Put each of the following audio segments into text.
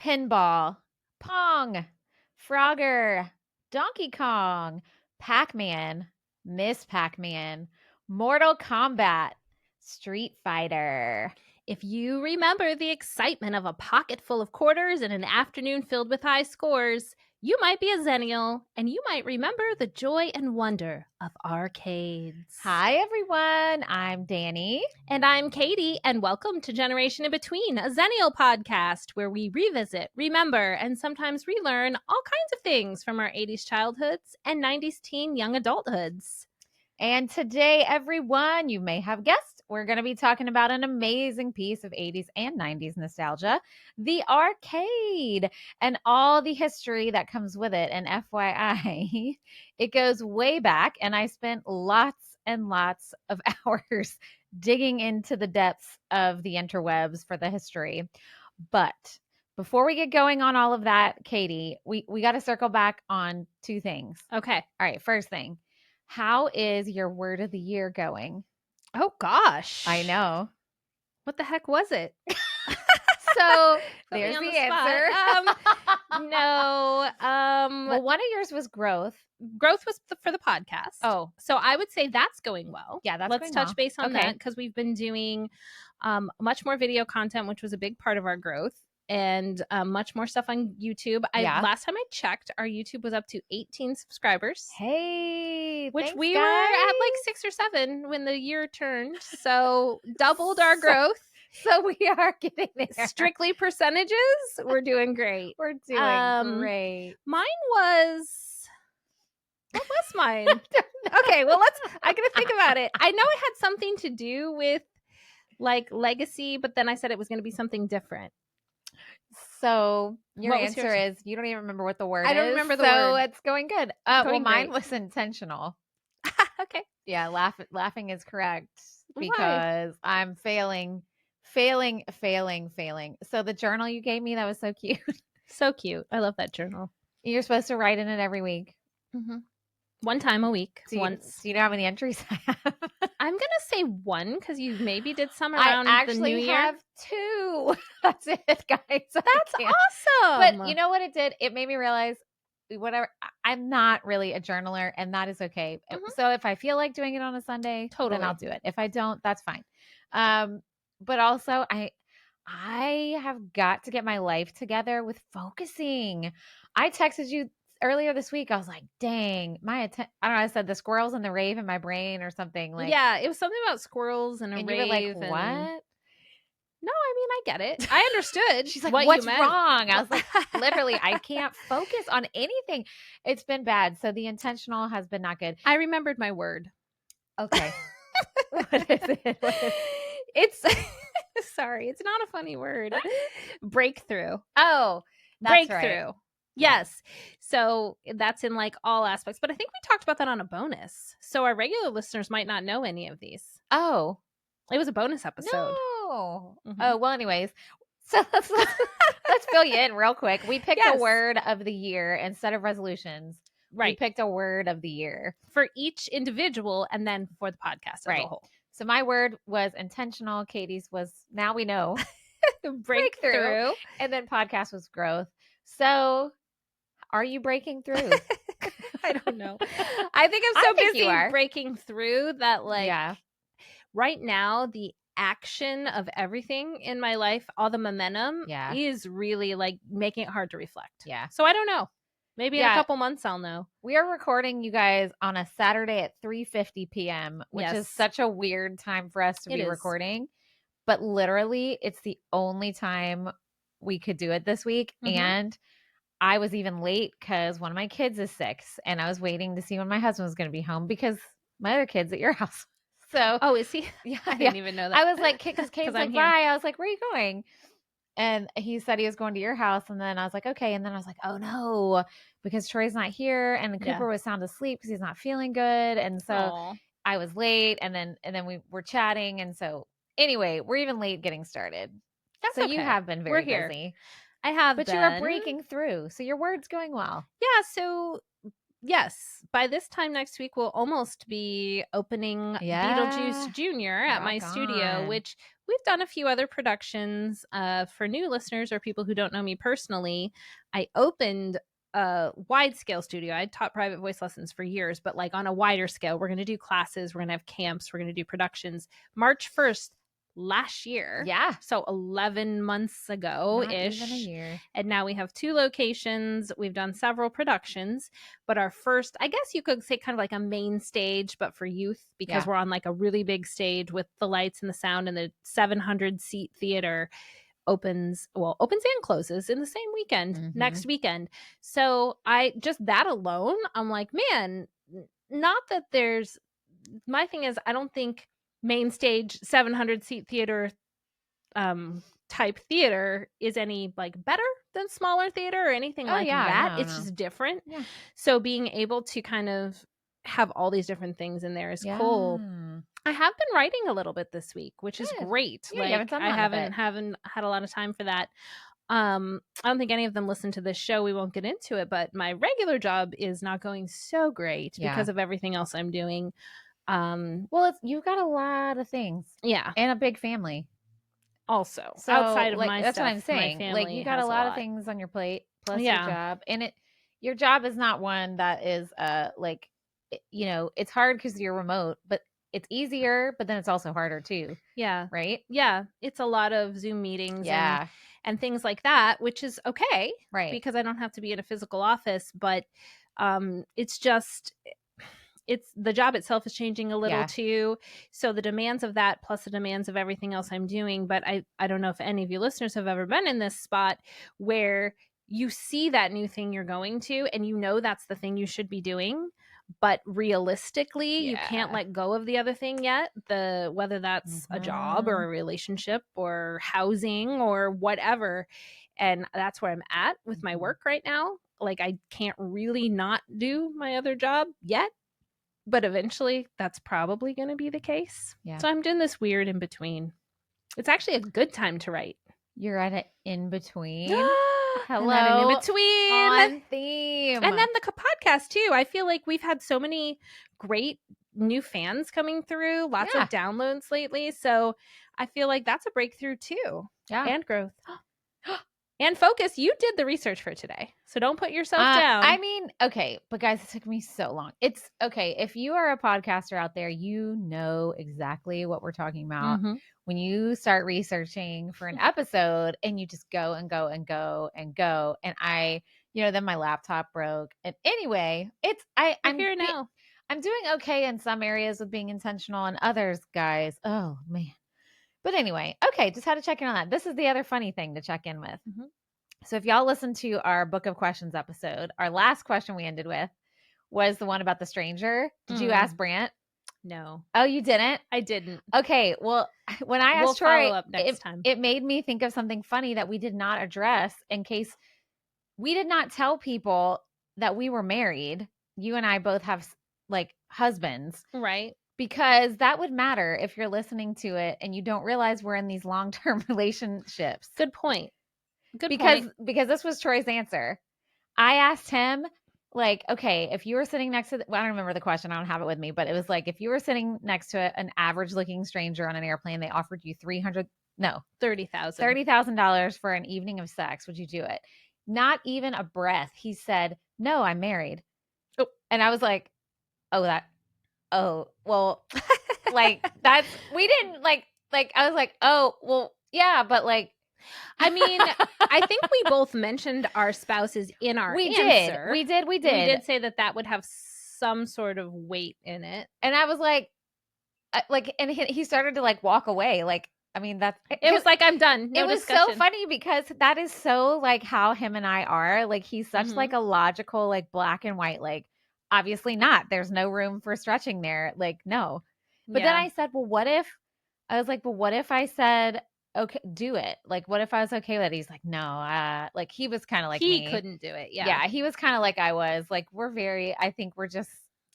Pinball, Pong, Frogger, Donkey Kong, Pac-Man, Miss Pac-Man, Mortal Kombat, Street Fighter. If you remember the excitement of a pocket full of quarters and an afternoon filled with high scores, you might be a Xennial, and you might remember the joy and wonder of arcades. Hi, everyone. I'm Danny. And I'm Katie, and welcome to Generation in Between, a Xennial podcast where we revisit, remember, and sometimes relearn all kinds of things from our 80s childhoods and 90s teen young adulthoods. And today, everyone, you may have guessed, we're going to be talking about an amazing piece of 80s and 90s nostalgia, the arcade, and all the history that comes with it. And FYI, it goes way back, and I spent lots and lots of hours digging into the depths of the interwebs for the history. But before we get going on all of that, Katie, we got to circle back on two things. Okay. All right, first thing. How is your word of the year going? Oh, gosh. I know. What the heck was it? So Put me there's on the the answer. No. Well, one of yours was growth. Growth was for the podcast. Oh, So I would say that's going well. yeah, that's Let's going touch well. base on Okay. that because we've been doing much more video content, which was a big part of our growth, and much more stuff on YouTube. Yeah. Last time I checked, our YouTube was up to 18 subscribers. Hey, which thanks, we guys. were at like 6 or 7 when the year turned. So doubled our growth. So we are getting there. Strictly percentages, we're doing great. We're doing great. Mine was... What was mine? Okay, well, I gotta think about it. I know it had something to do with like legacy, but then I said it was going to be something different. So your What was answer yours? is you don't even remember what the word is. I don't remember the so word. it's going good. Going well, mine great. was intentional. Okay. Yeah, laughing is correct Why? because I'm failing. So the journal you gave me, that was so cute. So cute. I love that journal. You're supposed to write in it every week. Mm-hmm. One time a week. Do once. you know how many entries I have? I'm gonna say one because you maybe did some around the new year. I actually have 2. That's it, guys. That's awesome. But you know what it did? It made me realize whatever. I'm not really a journaler, and that is okay. Mhm. So if I feel like doing it on a Sunday, then I'll do it. If I don't, that's fine. But also I have got to get my life together with focusing. I texted you earlier this week. I was like, dang, I don't know. I said the squirrels and the rave in my brain or something. Like, yeah, it was something about squirrels and a and rave. you were like, and... what? No, I mean, I get it. I understood. She's like, what what's you meant. wrong? I was like, literally, I can't focus on anything. It's been bad. So the intentional has been not good. I remembered my word. Okay. What is it? It's sorry, it's not a funny word. Breakthrough. Oh, that's breakthrough. Right. Yes. So that's in like all aspects. But I think we talked about that on a bonus. So our regular listeners might not know any of these. Oh. It was a bonus episode. No. Mm-hmm. Oh, well, anyways. So let's fill you in real quick. We picked a word of the year instead of resolutions. Right. We picked a word of the year. For each individual and then for the podcast as a whole. So my word was intentional. Katie's was, now we know, breakthrough. And then podcast was growth. So are you breaking through? I don't know. I think I'm so busy breaking through that, like, yeah. Right now, the action of everything in my life, all the momentum is really like making it hard to reflect. Yeah. So I don't know. Maybe in a couple months I'll know. We are recording, you guys, on a Saturday at 3:50 p.m., which is such a weird time for us to be recording. But literally, it's the only time we could do it this week. Mm-hmm. And I was even late because one of my kids is 6, and I was waiting to see when my husband was going to be home because my other kid's at your house. So, is he? Yeah, I didn't even know that. I was like, because Kate's like, bye. I was like, where are you going? And he said he was going to your house. And then I was like, okay. And then I was like, oh no, because Troy's not here. And Cooper was sound asleep because he's not feeling good. And so I was late. And then we were chatting. And so anyway, we're even late getting started. So you have been very busy. I have But you are breaking through. So your word's going well. Yeah. So yes, by this time next week, we'll almost be opening Yeah. Beetlejuice Jr. at my Rock studio, on. which we've done a few other productions. For new listeners or people who don't know me personally, I opened a wide scale studio. I taught private voice lessons for years, but like on a wider scale, we're going to do classes, we're going to have camps, we're going to do productions. March 1st last year. Yeah. So 11 months ago Not even a ish. year. And now we have 2 locations. We've done several productions, but our first, I guess you could say kind of like a main stage, but for youth, because Yeah. we're on like a really big stage with the lights and the sound, and the 700 seat theater opens and closes in the same weekend, next weekend. So I just, that alone, I'm like, man, not that there's, my thing is, I don't think main stage 700 seat theater type theater is any like better than smaller theater or anything Oh, like yeah. that. No, It's no. just different. Yeah. So being able to kind of have all these different things in there is cool. Yeah. I have been writing a little bit this week, which is Good. great. Yeah, you haven't Like done I that in a bit. haven't had a lot of time for that. I don't think any of them listen to this show. We won't get into it, but my regular job is not going so great Yeah. because of everything else I'm doing. Well, you've got a lot of things Yeah. and a big family. Also, So, outside of like, my that's what stuff, I'm my saying. Like, family you got a has a lot of lot. things on your plate plus your Yeah. job, and your job is not one that is like, you know, it's hard because you're remote, but it's easier, but then it's also harder too, Yeah. right? Yeah. It's a lot of Zoom meetings Yeah. and things like that, which is okay Right. because I don't have to be in a physical office, but it's just, it's, the job itself is changing a little Yeah. too. So the demands of that plus the demands of everything else I'm doing, but I don't know if any of you listeners have ever been in this spot where you see that new thing you're going to and you know that's the thing you should be doing, but realistically you can't Yeah. let go of the other thing yet, the whether that's a job or a relationship or housing or whatever. And that's where I'm at with my work right now. Like I can't really not do my other job yet, but eventually that's probably going to be the case. Yeah. So I'm doing this weird in between. It's actually a good time to write. You're at an in between. I'm at an in Hello. between. On theme. And then the podcast too. I feel like we've had so many great new fans coming through, lots Yeah. of downloads lately. So I feel like that's a breakthrough too. Yeah. And growth. And focus. You did the research for today. So don't put yourself down. I mean, okay, but guys, it took me so long. It's okay. If you are a podcaster out there, you know exactly what we're talking about. Mhm. When you start researching for an episode and you just go and go and go and go. And then my laptop broke. And anyway, I'm here now. I'm doing okay in some areas with being intentional and others, guys. Oh man. But anyway, okay, just had to check in on that. This is the other funny thing to check in with. Mhm. So if y'all listened to our Book of Questions episode, our last question we ended with was the one about the stranger. Did you ask Brant? No. Oh, you didn't? I didn't. Okay. Well, when I We'll asked Troy, follow up next time. it made me think of something funny that we did not address in case we did not tell people that we were married. You and I both have like husbands. Right. Because that would matter if you're listening to it and you don't realize we're in these long-term relationships. Good point. Because this was Troy's answer. I asked him, like, okay, if you were sitting next to, I don't remember the question, I don't have it with me, but it was like, if you were sitting next to an average looking stranger on an airplane, they offered you $30,000 for an evening of sex, would you do it? Not even a breath. He said, no, I'm married. Oh. And I was like, well, like that's, we didn't like, I was like, oh, well, yeah, but like, I mean, I think we both mentioned our spouses in our answer. We did. We did say that would have some sort of weight in it. And I was like, and he started to like walk away. Like, I mean, it was like, I'm done. No it was discussion. so funny because that is so like how him and I are. Like, he's such like a logical, like black and white, like, obviously not. There's no room for stretching there. Like, no. But then I said, well, what if I said, okay, do it. Like, what if I was okay with it? He's like, no, like he was kind of like he me. couldn't do it. Yeah. Yeah. He was kind of like I was. Like, I think we're just,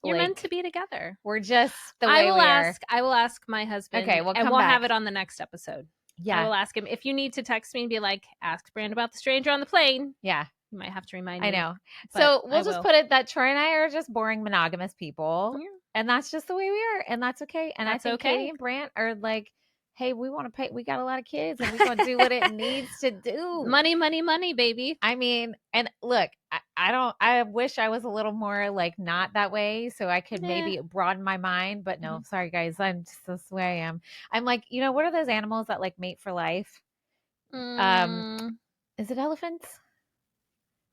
you're meant to be together. We're just the way we are. I will ask my husband. Okay, and we'll have it on the next episode. Yeah. I will ask him. If you need to text me and be like, ask Brand about the stranger on the plane. Yeah. You might have to remind I me. know. But So I we'll just will. put it that Troy and I are just boring monogamous people. Yeah, And that's just the way we are. And that's okay. And I that's think Katie okay. and Brant are like, hey, we want to pay. We got a lot of kids and we're going to do what it needs to do. Money, money, money, baby. I mean, and look, I wish I was a little more like not that way so I could Nah. maybe broaden my mind. But no, sorry guys. I'm just this way I am. I'm like, what are those animals that like mate for life? Is it elephants?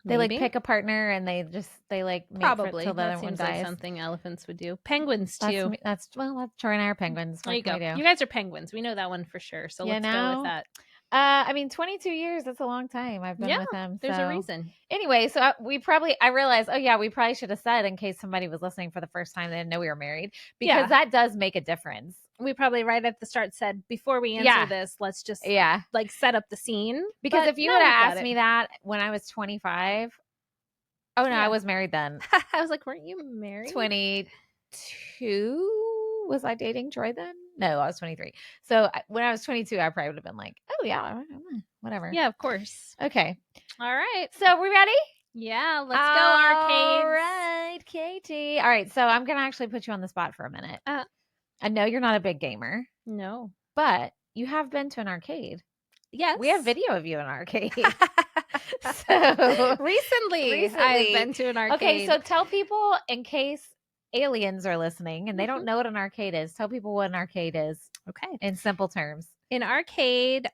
They like Maybe. pick a partner and they like mate for Probably. till the That other one seems like dies. something elephants would do. Penguins That's too. me. That's Troy and I are penguins. There What you can go. we do? You guys are penguins. We know that one for sure. So You let's go with know. that. I mean, 22 years. That's a long time I've been Yeah, with him. there's a So reason. anyway, so I realized, oh yeah, we probably should have said in case somebody was listening for the first time they didn't know we were married because Yeah. that does make a difference. We probably right at the start said before we answer Yeah. this, let's just Yeah. like set up the scene. Because But if you now would we've have got asked it. me that when I was 25, oh no, I Yeah. was married then. I was like, weren't you married? 22. Was I dating Troy then? No, I was 23. So when I was 22, I probably would have been like, oh yeah, whatever. Yeah, of course. Okay. All right. So we ready? Yeah, let's go arcades. All right, Katie. All right, so I'm gonna actually put you on the spot for a minute. I know you're not a big gamer, No. but you have been to an arcade. Yes. We have video of you in an arcade. So recently, I've been to an arcade. Okay, so tell people in case aliens are listening and they don't know what an arcade is. Tell people what an arcade is. Okay. In simple terms. An arcade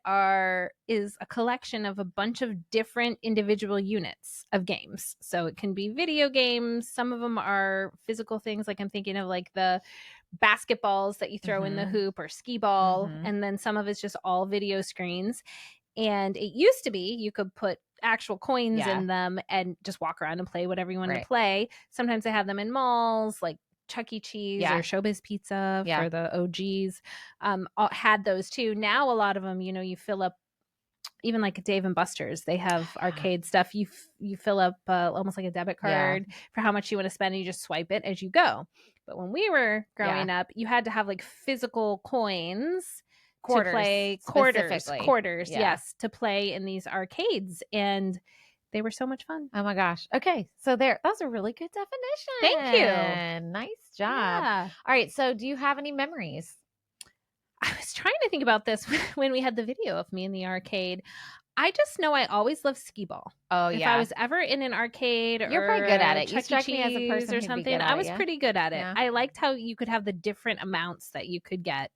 is a collection of a bunch of different individual units of games. So it can be video games. Some of them are physical things, like I'm thinking of like the basketballs that you throw in the hoop or skee ball. And then some of it's just all video screens. And it used to be you could put actual coins in them and just walk around and play whatever you wanted to play. Sometimes they have them in malls, like Chuck E. Cheese or Showbiz Pizza for the OGs had those too. Now a lot of them, you fill up, even like Dave and Buster's, they have arcade stuff. You fill up almost like a debit card for how much you want to spend, and you just swipe it as you go. But when we were growing up, you had to have like physical coins to play quarters, yes, to play in these arcades, and they were so much fun. Oh my gosh. Okay. So that's a really good definition. Thank you. Nice job. Yeah. All right. So do you have any memories? I was trying to think about this when we had the video of me in the arcade. I just know I always loved skee ball. Oh, if I was ever in an arcade You're pretty good at it. You Chuck E. strike me as a person or who'd be something, good at I was it, yeah? pretty good at it. Yeah. I liked how you could have the different amounts that you could get.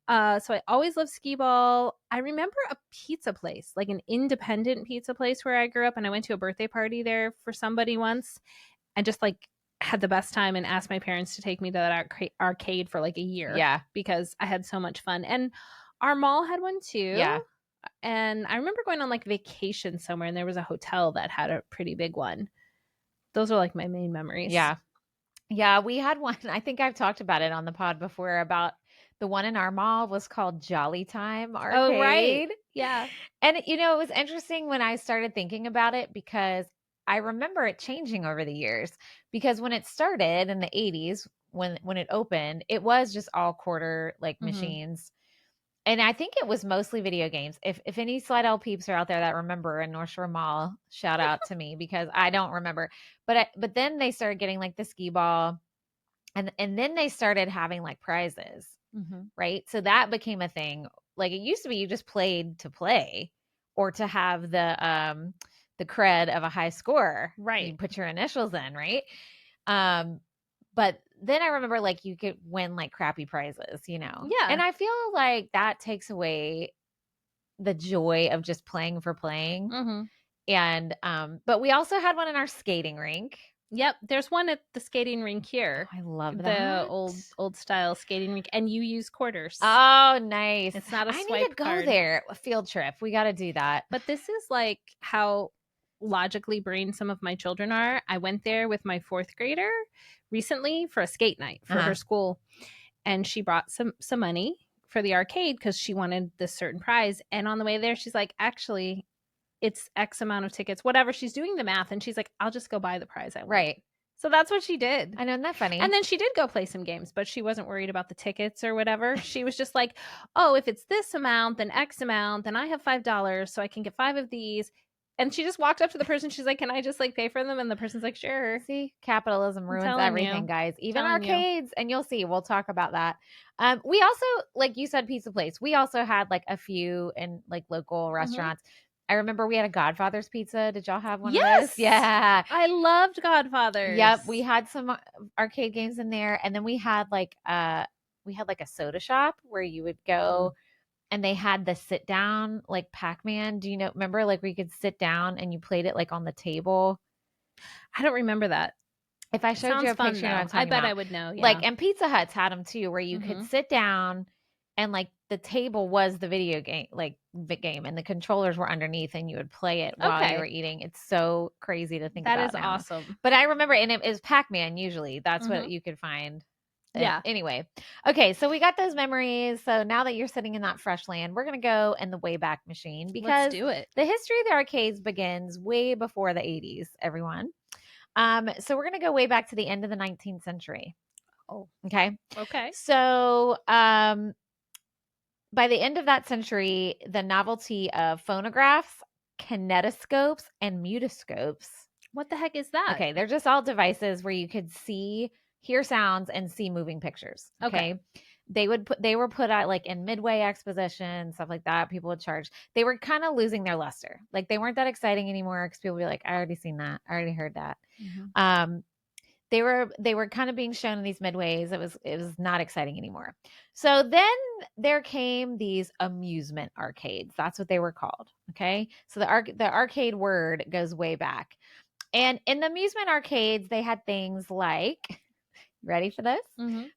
So I always loved skee ball. I remember a pizza place, like an independent pizza place where I grew up, and I went to a birthday party there for somebody once and just like had the best time and asked my parents to take me to that arcade for like a year. Yeah. Because I had so much fun. And our mall had one too. Yeah. And I remember going on like vacation somewhere, and there was a hotel that had a pretty big one. Those are like my main memories. Yeah. Yeah. We had one. I think I've talked about it on the pod before about the one in our mall was called Jolly Time Arcade. Oh, right. Yeah. And, it was interesting when I started thinking about it because I remember it changing over the years because when it started in the 80s, when it opened, it was just all quarter like machines. And I think it was mostly video games. If any Slidell peeps are out there that remember in North Shore Mall, shout out to me because I don't remember. But then they started getting like the skee ball, and then they started having like prizes, right? So that became a thing. Like it used to be, you just played to play or to have the cred of a high score. Right. You put your initials in, right? But then I remember like you could win like crappy prizes, Yeah. And I feel like that takes away the joy of just playing for playing. And but we also had one in our skating rink. Yep, there's one at the skating rink here. Oh, I love that. The old style skating rink, and you use quarters. Oh, nice. It's not a swipe card. I need to go there. A field trip. We got to do that. But this is like how logically brained some of my children are. I went there with my 4th grader recently for a skate night for her school, and she brought some money for the arcade because she wanted this certain prize. And on the way there, she's like, actually, it's X amount of tickets, whatever. She's doing the math, and she's like, I'll just go buy the prize I want. Right. So that's what she did. I know, isn't that funny? And then she did go play some games, but she wasn't worried about the tickets or whatever. She was just like, oh, if it's this amount, then X amount, then I have $5, so I can get 5 of these. And she just walked up to the person. She's like, "Can I just like pay for them?" And the person's like, "Sure." See, capitalism ruins telling everything, you. guys. Even Telling you. arcades, and you'll see. We'll talk about that. We also, like you said, Pizza Place. We also had like a few in like local restaurants. I remember we had a Godfather's Pizza. Did y'all have one of those? Yes. Yeah. I loved Godfathers. Yep. We had some arcade games in there, and then we had like a soda shop where you would go. And they had the sit down like Pac-Man. Do you know? Remember, like where you could sit down and you played it like on the table. I don't remember that. If I showed you Sounds a fun picture, you know what though. I'm I talking bet about. I would know. Yeah. Like, and Pizza Hut's had them too, where you could sit down and like the table was the video game, like the game, and the controllers were underneath, and you would play it while you were eating. It's so crazy to think That about is now. awesome. But I remember, and it was Pac-Man usually. That's what you could find. Yeah. Anyway, okay, so we got those memories. So now that you're sitting in that fresh land, we're gonna go in the Wayback Machine because Let's do it. the history of the arcades begins way before the 80s, everyone. So we're gonna go way back to the end of the 19th century. Oh, okay. Okay. So by the end of that century, the novelty of phonographs, kinetoscopes, and mutoscopes. What the heck is that? Okay, they're just all devices where you could hear sounds, and see moving pictures. Okay. They were put out like in Midway Exposition, stuff like that. People would charge. They were kind of losing their luster. Like they weren't that exciting anymore because people would be like, I already seen that. I already heard that. They were kind of being shown in these midways. It was not exciting anymore. So then there came these amusement arcades. That's what they were called. Okay. So the arcade word goes way back. And in the amusement arcades, they had things like, ready for this?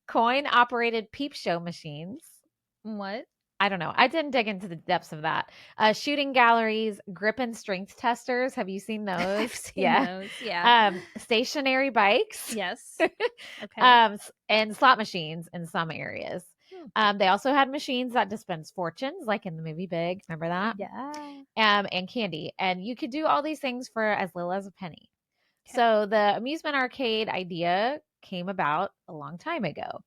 Coin operated peep show machines. What? I don't know. I didn't dig into the depths of that. Shooting galleries, grip and strength testers. Have you seen those? I've seen those. Yeah. Stationary bikes. Yes. Okay. And slot machines in some areas. They also had machines that dispense fortunes, like in the movie Big. Remember that? Yeah. And candy. And you could do all these things for as little as a penny. So the amusement arcade idea came about a long time ago.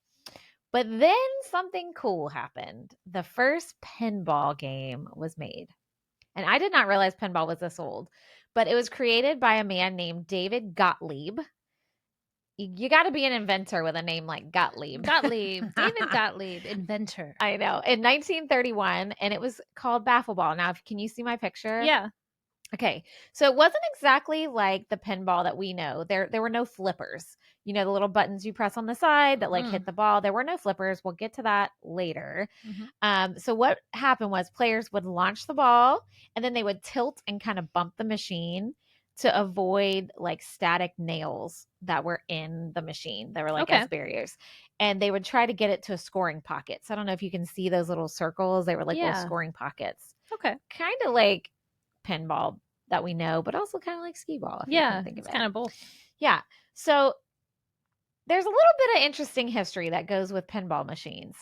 But then something cool happened. The first pinball game was made. And I did not realize pinball was this old, but it was created by a man named David Gottlieb. You got to be an inventor with a name like Gottlieb. David Gottlieb, inventor. I know. In 1931, and it was called Baffle Ball. Now, can you see my picture? Yeah. Okay. So it wasn't exactly like the pinball that we know. There were no flippers. You know, the little buttons you press on the side that like hit the ball. There were no flippers. We'll get to that later. So what happened was players would launch the ball, and then they would tilt and kind of bump the machine to avoid like static nails that were in the machine. They were like as barriers. And they would try to get it to a scoring pocket. So I don't know if you can see those little circles. They were like little scoring pockets. Okay. Kind of like pinball that we know, but also kind of like skee ball. Yeah, it's kind of both. Yeah. So there's a little bit of interesting history that goes with pinball machines.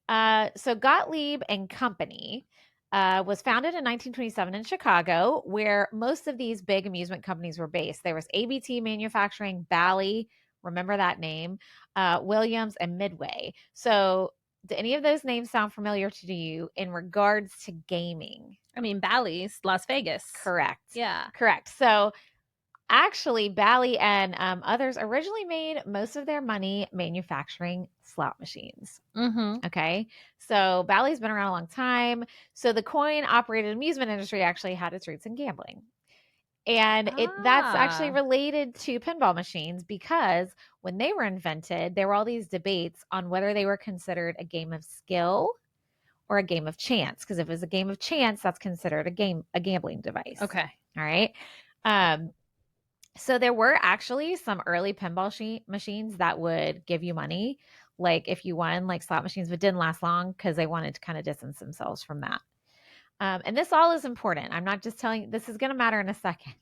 So Gottlieb and Company was founded in 1927 in Chicago, where most of these big amusement companies were based. There was ABT Manufacturing, Bally, remember that name, Williams, and Midway. So do any of those names sound familiar to you in regards to gaming? I mean, Bally's, Las Vegas. Correct. Yeah. Correct. So actually, Bally and others originally made most of their money manufacturing slot machines. Okay. So Bally's been around a long time. So the coin operated amusement industry actually had its roots in gambling. And that's actually related to pinball machines because when they were invented, there were all these debates on whether they were considered a game of skill or a game of chance. Because if it was a game of chance, that's considered a gambling device. Okay. All right. So there were actually some early pinball machines that would give you money, like if you won, like slot machines, but didn't last long because they wanted to kind of distance themselves from that. And this all is important. I'm not just telling you, this is going to matter in a second.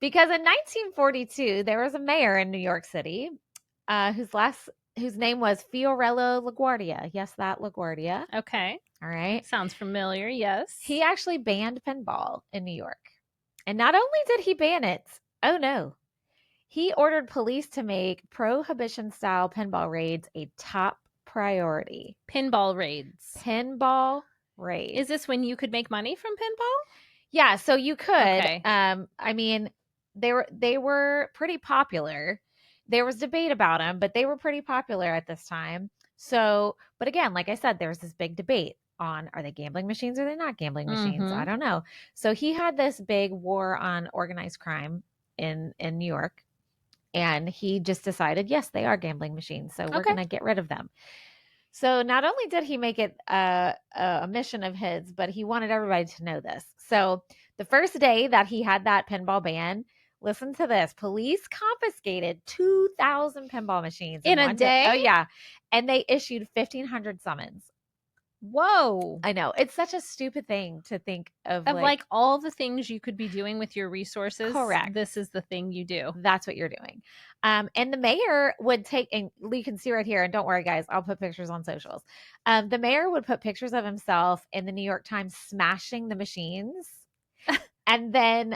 Because in 1942, there was a mayor in New York City whose name was Fiorello LaGuardia. Yes, that LaGuardia. Okay. All right. Sounds familiar. Yes. He actually banned pinball in New York. And not only did he ban it, oh no, he ordered police to make prohibition-style pinball raids a top priority. Pinball raids. Pinball raids. Is this when you could make money from pinball? Yeah, so you could. Okay. I mean, they were pretty popular. There was debate about them, but they were pretty popular at this time. So, but again, like I said, there was this big debate on, are they gambling machines or are they not gambling machines? I Mm-hmm. don't know. So he had this big war on organized crime in New York, and he just decided, yes, they are gambling machines, so we're Okay. going to get rid of them. So not only did he make it a mission of his, but he wanted everybody to know this. So the first day that he had that pinball ban, listen to this: police confiscated 2,000 pinball machines in In a one day. day? Oh yeah, and they issued 1,500 summons. Whoa. I know, it's such a stupid thing to think of, Of like, like all the things you could be doing with your resources, correct. this is the thing you do. That's what you're doing. And the mayor would take, and you can see right here, and don't worry, guys, I'll put pictures on socials. The mayor would put pictures of himself in the New York Times smashing the machines. And then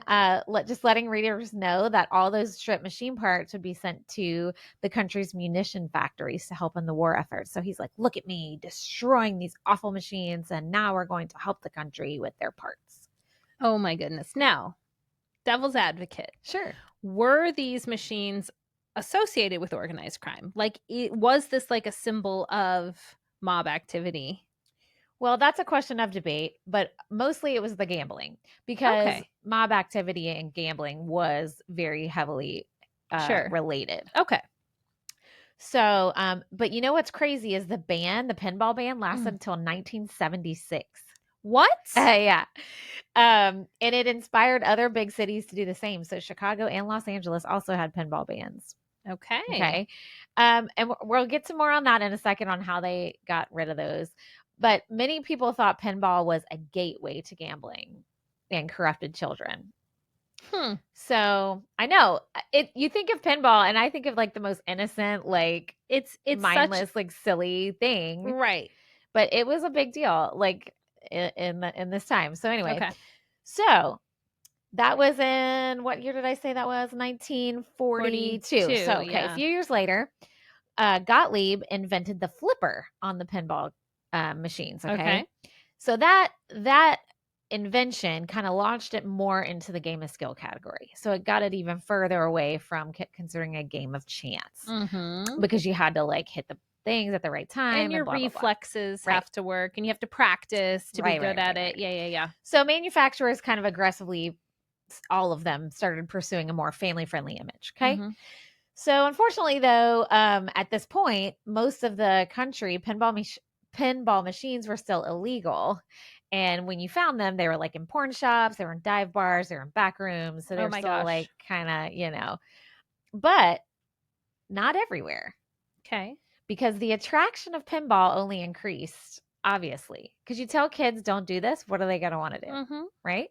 just letting readers know that all those stripped machine parts would be sent to the country's munition factories to help in the war effort. So he's like, look at me destroying these awful machines, and now we're going to help the country with their parts. Oh my goodness. Now, devil's advocate. Sure. Were these machines associated with organized crime? Like, was this like a symbol of mob activity? Well, that's a question of debate, but mostly it was the gambling, because Okay. mob activity and gambling was very heavily Sure. related. Okay. So, but you know what's crazy is the pinball ban lasted until 1976. What? Yeah. And it inspired other big cities to do the same. So Chicago and Los Angeles also had pinball bans. Okay. Okay. And we'll get some more on that in a second on how they got rid of those. But many people thought pinball was a gateway to gambling and corrupted children. So I know it. You think of pinball, and I think of like the most innocent, like It's mindless, such like silly thing, right. but it was a big deal, like in this time. So anyway, Okay. so that was in, what year did I say that was? 1942. 42, So okay, a yeah. few years later, Gottlieb invented the flipper on the pinball machines. Okay? So that invention kind of launched it more into the game of skill category. So it got it even further away from considering a game of chance, because you had to like hit the things at the right time, And your blah, blah, blah. reflexes Right. have to work, and you have to practice to be Right, good right, at right, it. right. Yeah. So manufacturers kind of aggressively, all of them, started pursuing a more family-friendly image. Okay. So unfortunately, though, at this point, most of the country, pinball machines were still illegal. And when you found them, they were like in porn shops, they were in dive bars, they were in back rooms. So Oh they're my still gosh. like kind of, but not everywhere, Okay. because the attraction of pinball only increased, obviously. Because you tell kids don't do this, what are they going to want to do? Right?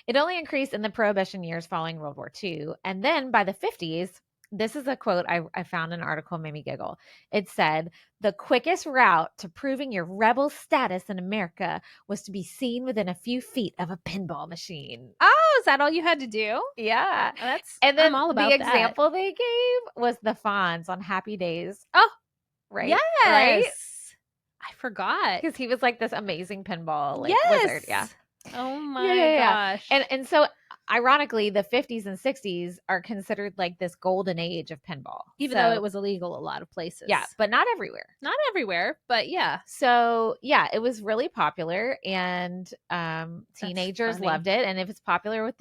It only increased in the Prohibition years following World War II. And then by the 50s, this is a quote I found in an article, made me giggle. It said, the quickest route to proving your rebel status in America was to be seen within a few feet of a pinball machine. Oh, is that all you had to do? Yeah. That's And then I'm all about the that. example they gave was the Fonz on Happy Days. Oh, right. Yes. Right? I forgot. Because he was like this amazing pinball wizard. Yeah. Oh my gosh. And so ironically, the 50s and 60s are considered like this golden age of pinball. Even though it was illegal a lot of places. Yeah, but not everywhere. Not everywhere, but yeah. So yeah, it was really popular, and teenagers loved it. And if it's popular with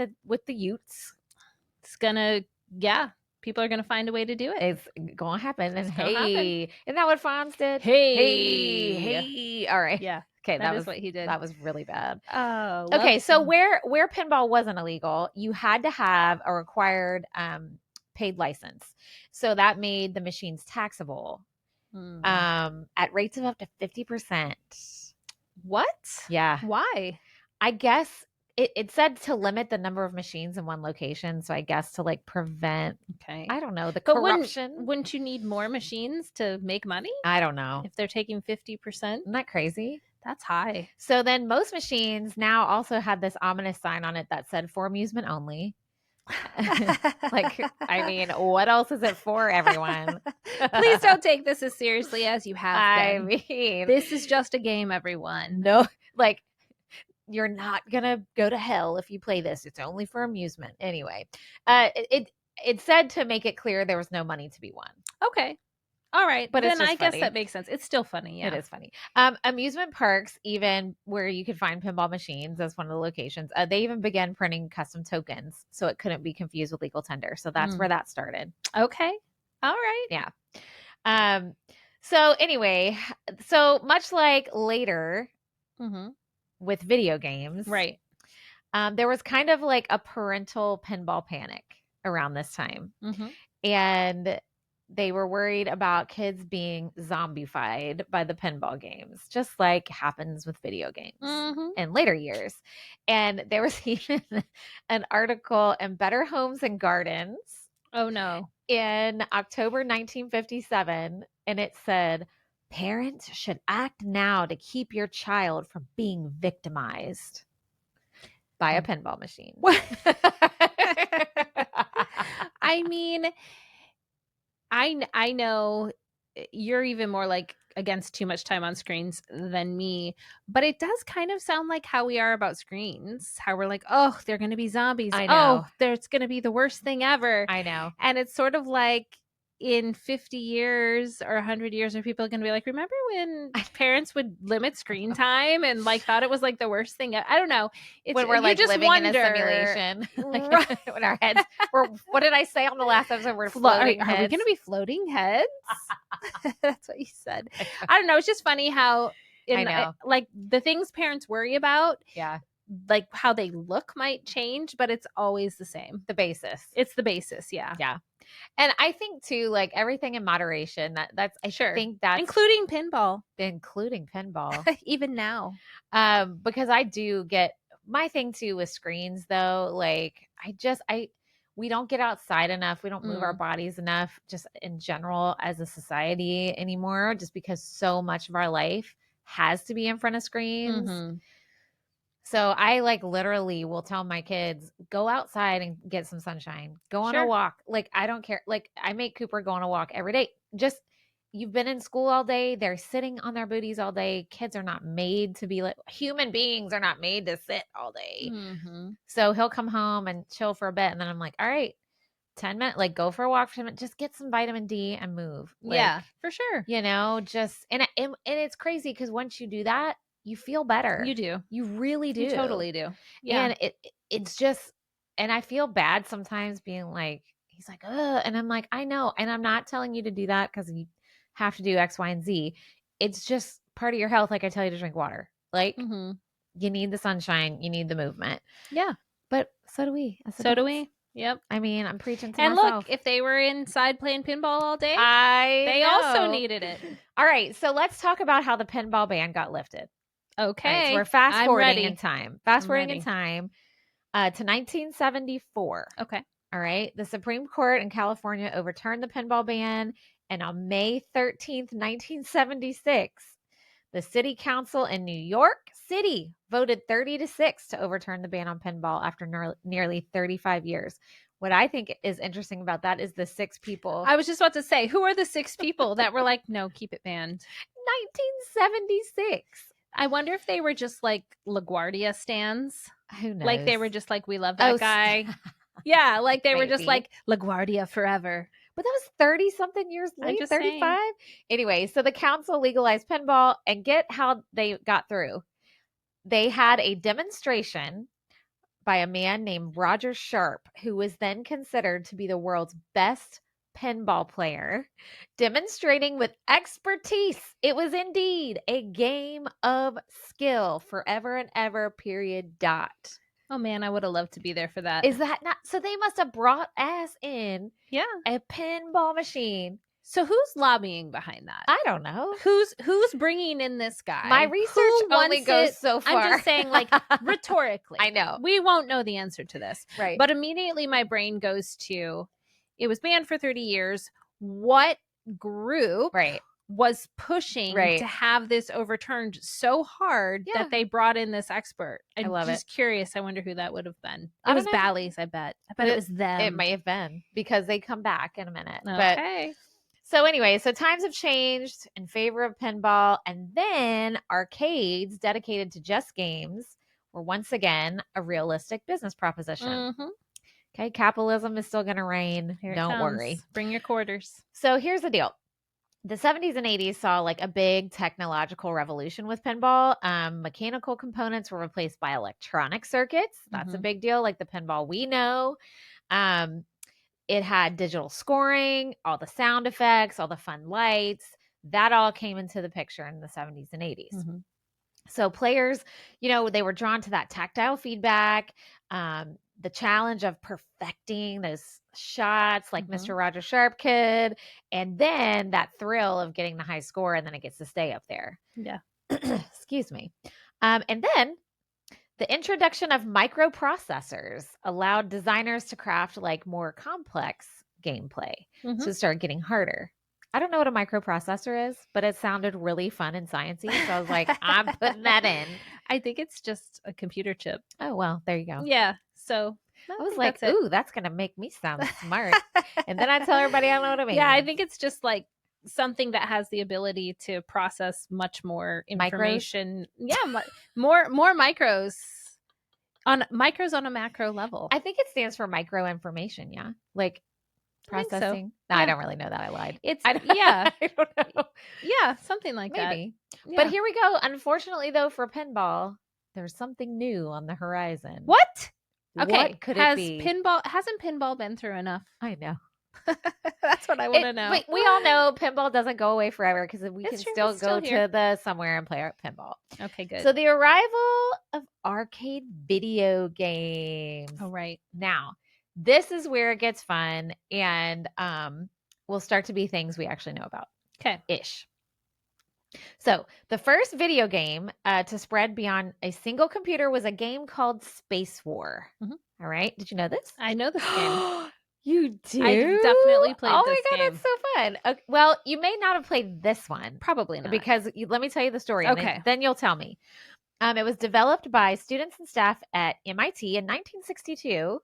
the youths, it's gonna, people are gonna find a way to do it. It's gonna happen. And hey, isn't that what Fonz did? Hey. All right. Yeah. Okay, that is what he did. That was really bad. Oh. Okay, so where pinball wasn't illegal, you had to have a required paid license. So that made the machines taxable at rates of up to 50%. What? Yeah. Why? I guess it said to limit the number of machines in one location. So I guess to like prevent, I don't know, the corruption. Wouldn't you need more machines to make money? I don't know. If they're taking 50%? Isn't that crazy? That's high. So then most machines now also had this ominous sign on it that said for amusement only. Like, I mean, what else is it for, everyone? Please don't take this as seriously as you have been. I mean, this is just a game, everyone. No, like, you're not gonna go to hell if you play this. It's only for amusement. Anyway, it said to make it clear there was no money to be won. Okay. All right. But it's Then just I guess funny. that makes sense. It's still funny. Yeah. It is funny. Amusement parks, even where you could find pinball machines as one of the locations, they even began printing custom tokens so it couldn't be confused with legal tender. So that's where that started. Okay. All right. Yeah. So anyway, so much like later with video games, Right. there was kind of like a parental pinball panic around this time. And they were worried about kids being zombified by the pinball games, just like happens with video games in later years. And there was even an article in Better Homes and Gardens. Oh, no. In October 1957, and it said, parents should act now to keep your child from being victimized by a pinball machine. I mean, I know you're even more like against too much time on screens than me, but it does kind of sound like how we are about screens. How we're like, oh, they're going to be zombies. I know. Oh, there's going to be the worst thing ever. I know. And it's sort of like in 50 years or 100 years, are people going to be like, remember when parents would limit screen time and like thought it was like the worst thing? I don't know. It's when we're like just living wonder, in a simulation, right? When our heads were, what did I say on the last episode? We're floating are heads. we going to be floating heads? That's what you said. I don't know. It's just funny how I know. Like the things parents worry about. Yeah. Like how they look might change, but it's always the same. The basis. It's the basis. Yeah. Yeah. And I think too, like everything in moderation, that's, I think that's including pinball, even now. Because I do get my thing too with screens though. Like we don't get outside enough. We don't move our bodies enough just in general as a society anymore, just because so much of our life has to be in front of screens. So I like literally will tell my kids, go outside and get some sunshine. Go on a walk. Like, I don't care. Like, I make Cooper go on a walk every day. Just, you've been in school all day. They're sitting on their booties all day. Kids are not made to be like, human beings are not made to sit all day. So he'll come home and chill for a bit. And then I'm like, all right, 10 minutes, like go for a walk for 10 minutes. Just get some vitamin D and move. Like, yeah, for sure. You know, just, and it's crazy because once you do that, you feel better. You do. You really do. You totally do. Yeah. And it's just, and I feel bad sometimes being like, he's like, ugh. And I'm like, I know. And I'm not telling you to do that because you have to do X, Y, and Z. It's just part of your health. Like I tell you to drink water. Like you need the sunshine. You need the movement. Yeah. But so do we. So do we. Yep. I mean, I'm preaching to and myself. Look, if they were inside playing pinball all day, they also needed it. All right. So let's talk about how the pinball ban got lifted. Okay. Right, so we're fast forwarding in time. Fast forwarding in time to 1974. Okay. All right. The Supreme Court in California overturned the pinball ban. And on May 13th, 1976, the city council in New York City voted 30-6 to overturn the ban on pinball after nearly 35 years. What I think is interesting about that is the 6 people. I was just about to say, who are the 6 people that were like, no, keep it banned? 1976. I wonder if they were just like LaGuardia stands. Who knows? Like they were just like, we love that guy. Yeah, like they were just like LaGuardia forever. But that was 30 something years later, 35. Anyway, so the council legalized pinball, and get how they got through. They had a demonstration by a man named Roger Sharp, who was then considered to be the world's best pinball player, demonstrating with expertise. It was indeed a game of skill, forever and ever, period, dot. Oh man, I would have loved to be there for that. Is that not? So they must have brought us in a pinball machine. So who's lobbying behind that? I don't know. Who's bringing in this guy? My research only goes so far. I'm just saying, like, rhetorically. I know. We won't know the answer to this. Right. But immediately my brain goes to, it was banned for 30 years. What group was pushing to have this overturned so hard that they brought in this expert? I'm just curious. I wonder who that would have been. It was Bally's, I bet. I bet it was them. It may have been, because they come back in a minute. Okay. So anyway, so times have changed in favor of pinball, and then arcades dedicated to just games were once again a realistic business proposition. Mhm. Okay, capitalism is still going to reign. Here it Don't comes. worry. Bring your quarters. So here's the deal. The 70s and 80s saw like a big technological revolution with pinball. Mechanical components were replaced by electronic circuits. That's a big deal, like the pinball we know. It had digital scoring, all the sound effects, all the fun lights. That all came into the picture in the 70s and 80s. So players, they were drawn to that tactile feedback, the challenge of perfecting those shots like Mr. Roger Sharp could, and then that thrill of getting the high score and then it gets to stay up there. Yeah. Excuse me. And then the introduction of microprocessors allowed designers to craft like more complex gameplay. So it started getting harder. I don't know what a microprocessor is, but it sounded really fun and sciencey. So I was like, I'm putting that in. I think it's just a computer chip. Oh, well, there you go. Yeah. So I was like, ooh, that's going to make me sound smart. And then I tell everybody I don't know what I mean. Yeah, I think it's just like something that has the ability to process much more information. Micros? Yeah, more macros. On macros on a macro level. I think it stands for micro information, yeah. Like processing. So. No, I don't really know that. I lied. Yeah. I don't know. Yeah, something like Maybe. that. Yeah. But here we go. Unfortunately, though, for pinball, there's something new on the horizon. What? Okay. What could it be? Hasn't pinball been through enough? I know. That's what I want to know. But we all know pinball doesn't go away forever because we can still go here. to the somewhere and play our pinball. Okay, good. So the arrival of arcade video games. Oh, right. Now, this is where it gets fun and will start to be things we actually know about. Okay. Ish. So the first video game to spread beyond a single computer was a game called Space War. All right. Did you know this? I know this game. You do? I've definitely played this game. Oh my God, that's so fun. Okay, well, you may not have played this one. Probably not. Because let me tell you the story. Okay. Then you'll tell me. It was developed by students and staff at MIT in 1962.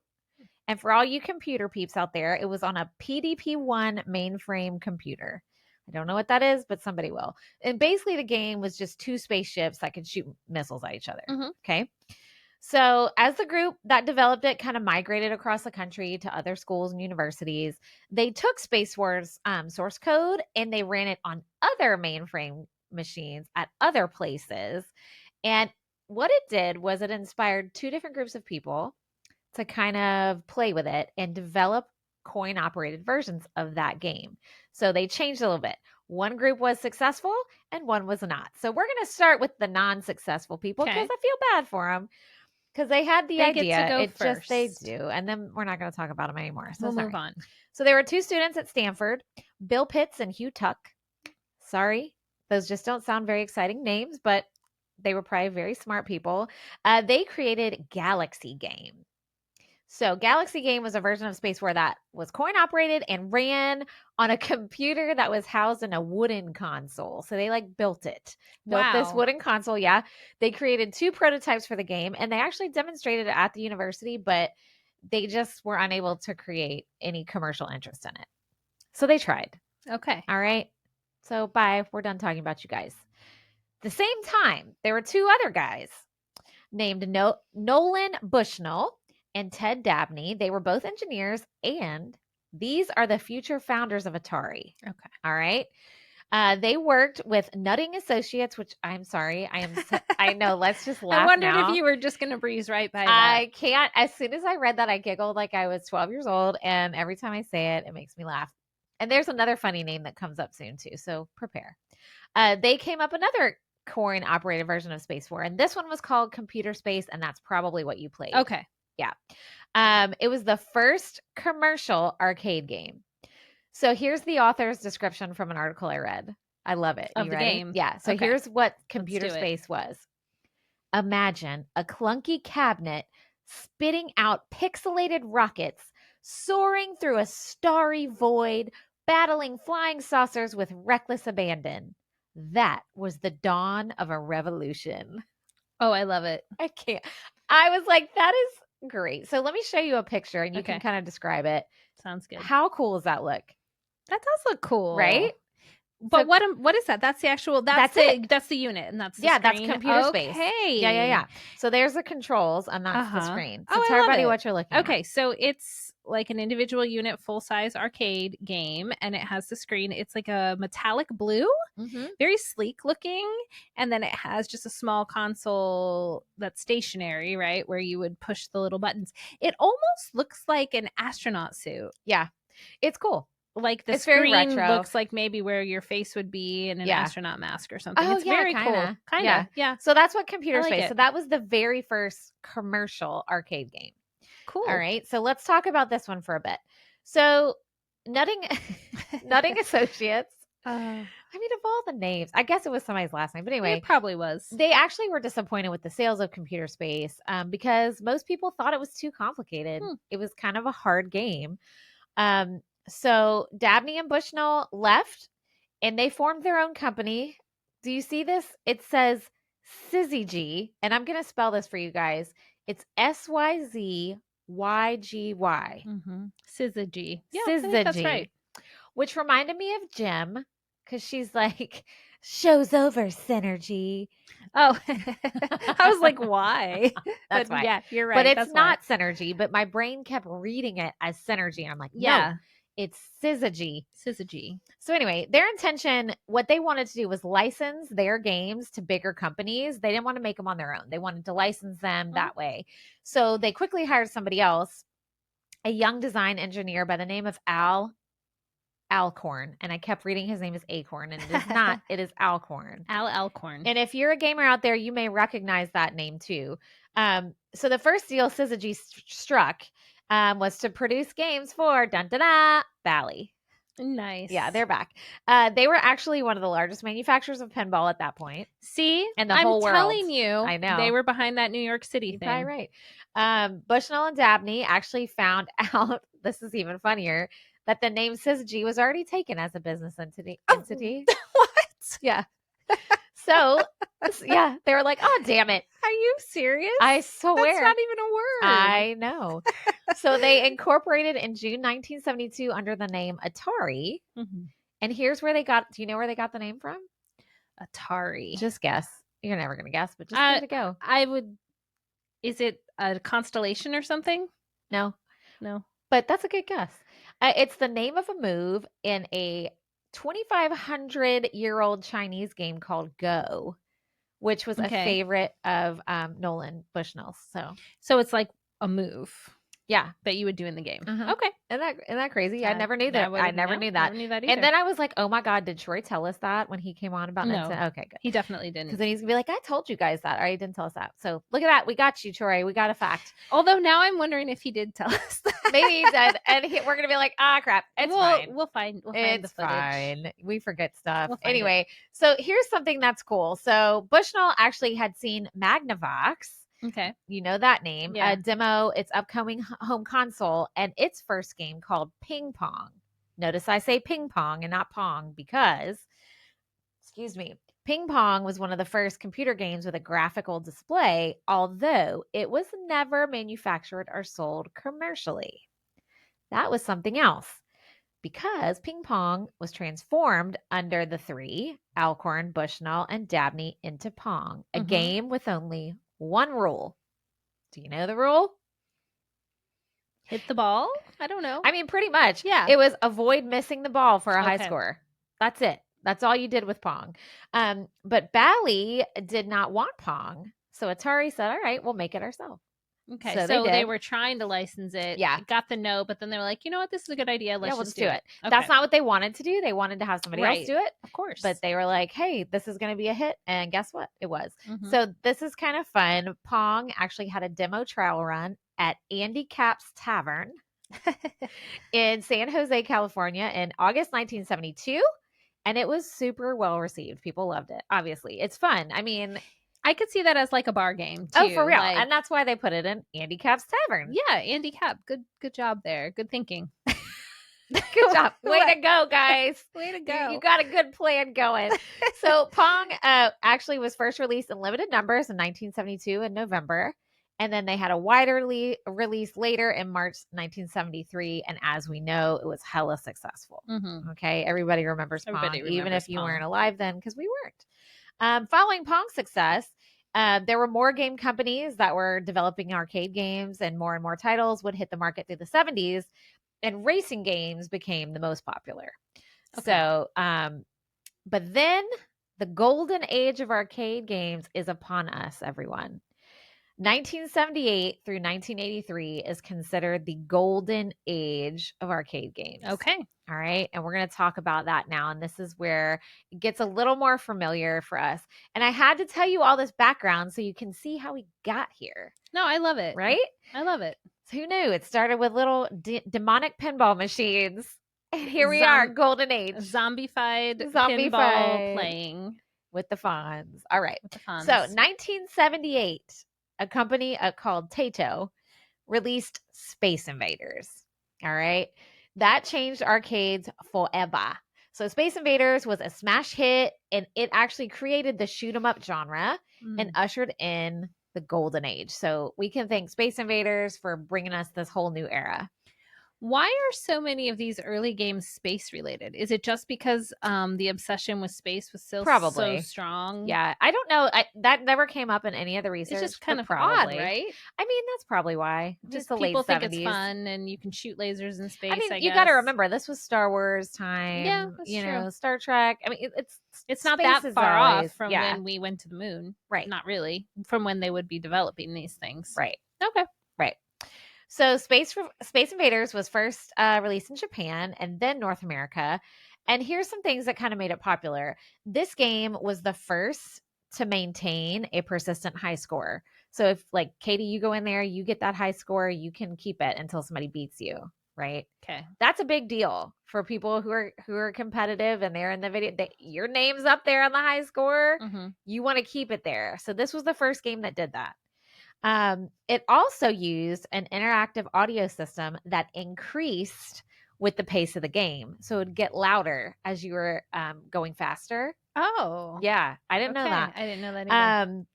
And for all you computer peeps out there, it was on a PDP-1 mainframe computer. I don't know what that is, but somebody will. And basically the game was just two spaceships that could shoot missiles at each other. Okay. So as the group that developed it kind of migrated across the country to other schools and universities, they took Space War's source code and they ran it on other mainframe machines at other places. And what it did was it inspired two different groups of people to kind of play with it and develop coin-operated versions of that game. So they changed a little bit. One group was successful and one was not. So we're going to start with the non-successful people because I feel bad for them. Because they had the idea. Get to go just first. they do. And then we're not going to talk about them anymore. So we'll move on. So there were two students at Stanford, Bill Pitts and Hugh Tuck. Sorry, those just don't sound very exciting names, but they were probably very smart people. They created Galaxy Game. So Galaxy Game was a version of Space War that was coin operated and ran on a computer that was housed in a wooden console. So they built it. Built this wooden console. Yeah. They created two prototypes for the game and they actually demonstrated it at the university, but they just were unable to create any commercial interest in it. So they tried. Okay. All right. So bye. We're done talking about you guys. The same time, there were two other guys named Nolan Bushnell and Ted Dabney. They were both engineers, and these are the future founders of Atari. Okay. All right. They worked with Nutting Associates, which I'm sorry. I know. Let's just laugh. I wondered now. if you were just going to breeze right by that. I can't. As soon as I read that, I giggled like I was 12 years old. And every time I say it, it makes me laugh. And there's another funny name that comes up soon, too. So prepare. They came up another coin operated version of Space War. And this one was called Computer Space. And that's probably what you played. Okay. Yeah. It was the first commercial arcade game. So here's the author's description from an article I read. I love it. Of the game. Yeah. So here's what Computer Space was. Imagine a clunky cabinet spitting out pixelated rockets, soaring through a starry void, battling flying saucers with reckless abandon. That was the dawn of a revolution. Oh, I love it. I can't. I was like, that is great. So let me show you a picture and you can kind of describe it. Sounds good. How cool does that look? That does look cool. Right? But what is that? That's the actual. That's the unit, and that's the screen. That's computer space. Okay. Yeah. So there's the controls, and that's the screen. So Oh, tell I love everybody it. what you're looking at. Okay, so it's like an individual unit, full size arcade game, and it has the screen. It's like a metallic blue, very sleek looking, and then it has just a small console that's stationary, right, where you would push the little buttons. It almost looks like an astronaut suit. Yeah, it's cool. Like the It's very screen retro. looks like maybe where your face would be in an astronaut mask or something. Oh, it's very kinda. cool. Kind of. Yeah. So that's what computer space. It. So that was the very first commercial arcade game. Cool. All right. So let's talk about this one for a bit. So Nutting Associates. I mean, of all the names, I guess it was somebody's last name, but anyway, it probably was. They actually were disappointed with the sales of computer space because most people thought it was too complicated. It was kind of a hard game. So Dabney and Bushnell left and they formed their own company. Do you see this? It says Syzygy, and I'm going to spell this for you guys. It's Syzygy. Syzygy. Yeah, Syzygy. That's right. Which reminded me of Jim because she's like, show's over, Synergy. Oh, I was like, why? That's why. Yeah, you're right. But it's not Synergy, but my brain kept reading it as Synergy. And I'm like, no, it's Syzygy. Syzygy. So anyway, their intention, what they wanted to do was license their games to bigger companies. They didn't want to make them on their own. They wanted to license them that way. So they quickly hired somebody else, a young design engineer by the name of Alcorn. And I kept reading his name is Acorn, and it is not. It is Alcorn. Alcorn. And if you're a gamer out there, you may recognize that name too. So the first deal Syzygy struck was to produce games for Bally. Nice. Yeah, they're back. They were actually one of the largest manufacturers of pinball at that point. See? And the whole world. I'm telling you. I know. They were behind that New York City thing. You're probably right. Bushnell and Dabney actually found out, this is even funnier, that the name Syzygy was already taken as a business entity. What? Yeah. So, yeah, they were like, oh, damn it. Are you serious? I swear. That's not even a word. I know. So they incorporated in June 1972 under the name Atari. And here's where they got, do you know where they got the name from? Atari. Just guess. You're never going to guess, but just give it a go. I would, is it a constellation or something? No. But that's a good guess. It's the name of a move in a 2,500-year-old Chinese game called Go, which was a favorite of Nolan Bushnell's. So it's like a move. Yeah, that you would do in the game. Okay, isn't that crazy? I never knew that. I never knew that. Never knew that and then I was like, oh my god, did Troy tell us that when he came on about Nintendo? Okay, good. He definitely didn't. Because then he's gonna be like, I told you guys that, or he didn't tell us that. So look at that, we got you, Troy. We got a fact. Although now I'm wondering if he did tell us that. Maybe he did, and we're gonna be like, crap. It's fine. We'll find the footage. Fine. We forget stuff. Anyway, so here's something that's cool. So Bushnell actually had seen Magnavox. Okay. You know that name. Yeah. Demo its upcoming home console and its first game called Ping Pong. Notice I say ping pong and not pong because, Ping Pong was one of the first computer games with a graphical display, although it was never manufactured or sold commercially. That was something else because Ping Pong was transformed under the three, Alcorn, Bushnell, and Dabney, into Pong, a game with only one rule. Do you know the rule? Hit the ball? I don't know. I mean, pretty much. Yeah. It was avoid missing the ball for a high score. That's it. That's all you did with Pong. But Bally did not want Pong. So Atari said, all right, we'll make it ourselves. Okay, so they were trying to license it. Yeah. Got the no, but then they were like, you know what? This is a good idea. Let's we'll just do it. Okay. That's not what they wanted to do. They wanted to have somebody else do it. Of course. But they were like, hey, this is going to be a hit. And guess what? It was. So this is kind of fun. Pong actually had a demo trial run at Andy Cap's Tavern in San Jose, California in August 1972. And it was super well received. People loved it. Obviously. It's fun. I mean, I could see that as like a bar game too. Oh, for real. And that's why they put it in Andy Cap's Tavern. Yeah, Andy Cap. Good job there. Good thinking. Good job. Way to go, guys. Way to go. You got a good plan going. So Pong actually was first released in limited numbers in 1972 in November. And then they had a wider release later in March 1973. And as we know, it was hella successful. Mm-hmm. Okay. Everybody remembers Pong, Everybody even remembers if you Pong. weren't alive then, because we weren't. Following Pong's success, there were more game companies that were developing arcade games, and more titles would hit the market through the 70s, and racing games became the most popular. Okay. So, but then the golden age of arcade games is upon us, everyone. 1978 through 1983 is considered the golden age of arcade games. Okay. All right. And we're going to talk about that now. And this is where it gets a little more familiar for us. And I had to tell you all this background so you can see how we got here. No, I love it. Right? I love it. So who knew? It started with little demonic pinball machines. And here we are, golden age. Zombified pinball playing. With the Fonz. All right. With the Fonz. So 1978, a company called Taito released Space Invaders. All right. That changed arcades forever. So Space Invaders was a smash hit, and it actually created the shoot 'em up genre and ushered in the golden age. So we can thank Space Invaders for bringing us this whole new era. Why are so many of these early games space related? Is it just because the obsession with space was still so strong? Yeah, I don't know. That never came up in any of the research. It's just kind of probably odd, right? I mean, that's probably why. Just the people late think 70s. It's fun, and you can shoot lasers in space. I mean, you got to remember this was Star Wars time. Yeah, that's true. Star Trek. I mean, it's not that far off from when we went to the moon, right? Not really from when they would be developing these things, right? Okay, right. So Space Invaders was first released in Japan and then North America. And here's some things that kind of made it popular. This game was the first to maintain a persistent high score. So if, like, Katie, you go in there, you get that high score, you can keep it until somebody beats you, right? Okay. That's a big deal for people who are competitive and they're in the video. Your name's up there on the high score. Mm-hmm. You want to keep it there. So this was the first game that did that. It also used an interactive audio system that increased with the pace of the game. So it would get louder as you were going faster. Oh. Yeah. I didn't know that. I didn't know that either.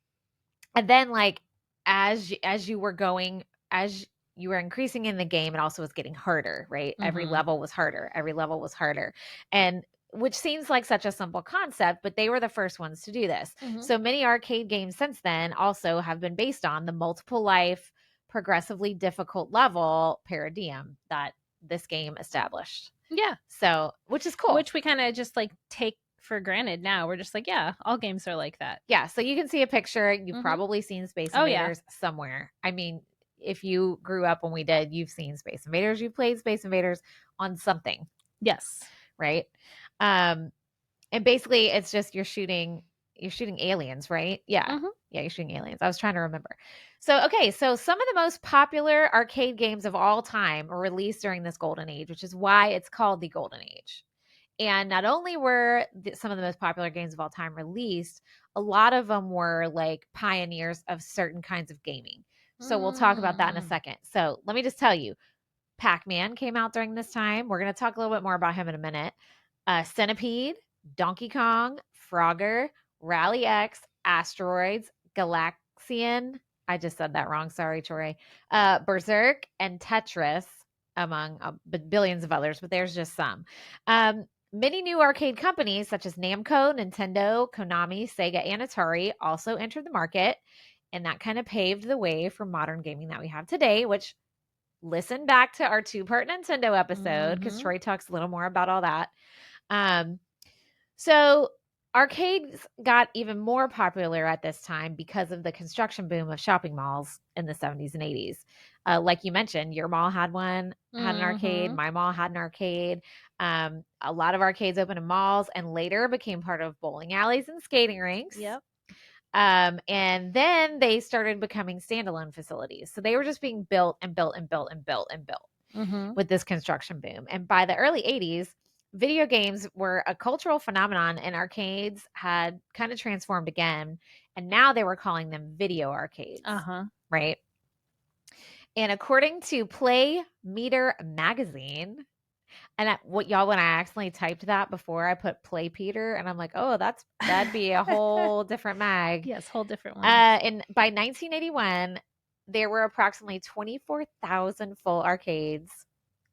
And then, like, as you were going, as you were increasing in the game, it also was getting harder, right? Mm-hmm. Every level was harder. And which seems like such a simple concept, but they were the first ones to do this. Mm-hmm. So many arcade games since then also have been based on the multiple life, progressively difficult level paradigm that this game established. Yeah. So, which is cool. Which we kind of just like take for granted now. We're just like, yeah, all games are like that. Yeah. So you can see a picture. You've probably seen Space Invaders somewhere. I mean, if you grew up when we did, you've seen Space Invaders. You played Space Invaders on something. Yes. Right. And basically it's just you're shooting aliens, right? Yeah. Mm-hmm. Yeah, you're shooting aliens. I was trying to remember. So, okay, so some of the most popular arcade games of all time were released during this golden age, which is why it's called the golden age. And not only were some of the most popular games of all time released, a lot of them were like pioneers of certain kinds of gaming. So we'll talk about that in a second. So let me just tell you, Pac-Man came out during this time. We're going to talk a little bit more about him in a minute. Centipede, Donkey Kong, Frogger, Rally X, Asteroids, Galaxian. I just said that wrong. Sorry, Troy. Berserk and Tetris, among billions of others, but there's just some. Many new arcade companies such as Namco, Nintendo, Konami, Sega, and Atari also entered the market. And that kind of paved the way for modern gaming that we have today, which, listen back to our 2-part Nintendo episode because Troy talks a little more about all that. So arcades got even more popular at this time because of the construction boom of shopping malls in the 70s and 80s. Like you mentioned, your mall had an arcade. My mall had an arcade. A lot of arcades opened in malls and later became part of bowling alleys and skating rinks. Yep. And then they started becoming standalone facilities. So they were just being built and built and built and built and built with this construction boom. And by the early 80s, video games were a cultural phenomenon and arcades had kind of transformed again. And now they were calling them video arcades. Right. And according to Play Meter magazine, and when I accidentally typed that before, I put Play Peter, and I'm like, oh, that'd be a whole different mag. Yes, whole different one. And by 1981, there were approximately 24,000 full arcades,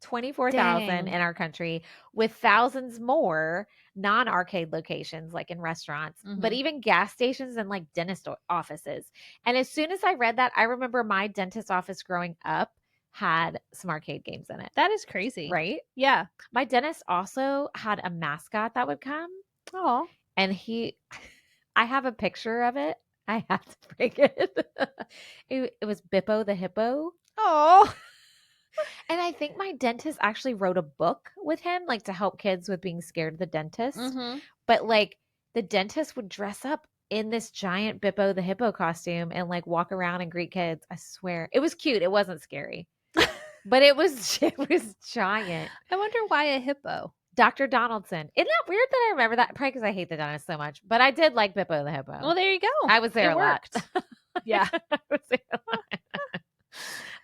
24,000 Dang. in our country, with thousands more non-arcade locations like in restaurants, but Mhm. even gas stations and like dentist offices. And as soon as I read that, I remember my dentist office growing up had some arcade games in it, That is crazy. right? Yeah. My dentist also had a mascot that would come, Oh. and I have a picture of it. I have to bring it. It was Bippo the hippo. Oh. And I think my dentist actually wrote a book with him, like to help kids with being scared of the dentist. Mhm. But like the dentist would dress up in this giant Bippo the hippo costume and like walk around and greet kids. I swear. It was cute. It wasn't scary. But it was giant. I wonder why a hippo. Dr. Donaldson. Isn't that weird that I remember that? Probably because I hate the dentist so much. But I did like Bippo the hippo. Well, there you go. I was there It a lot. worked. Yeah. I was there a lot.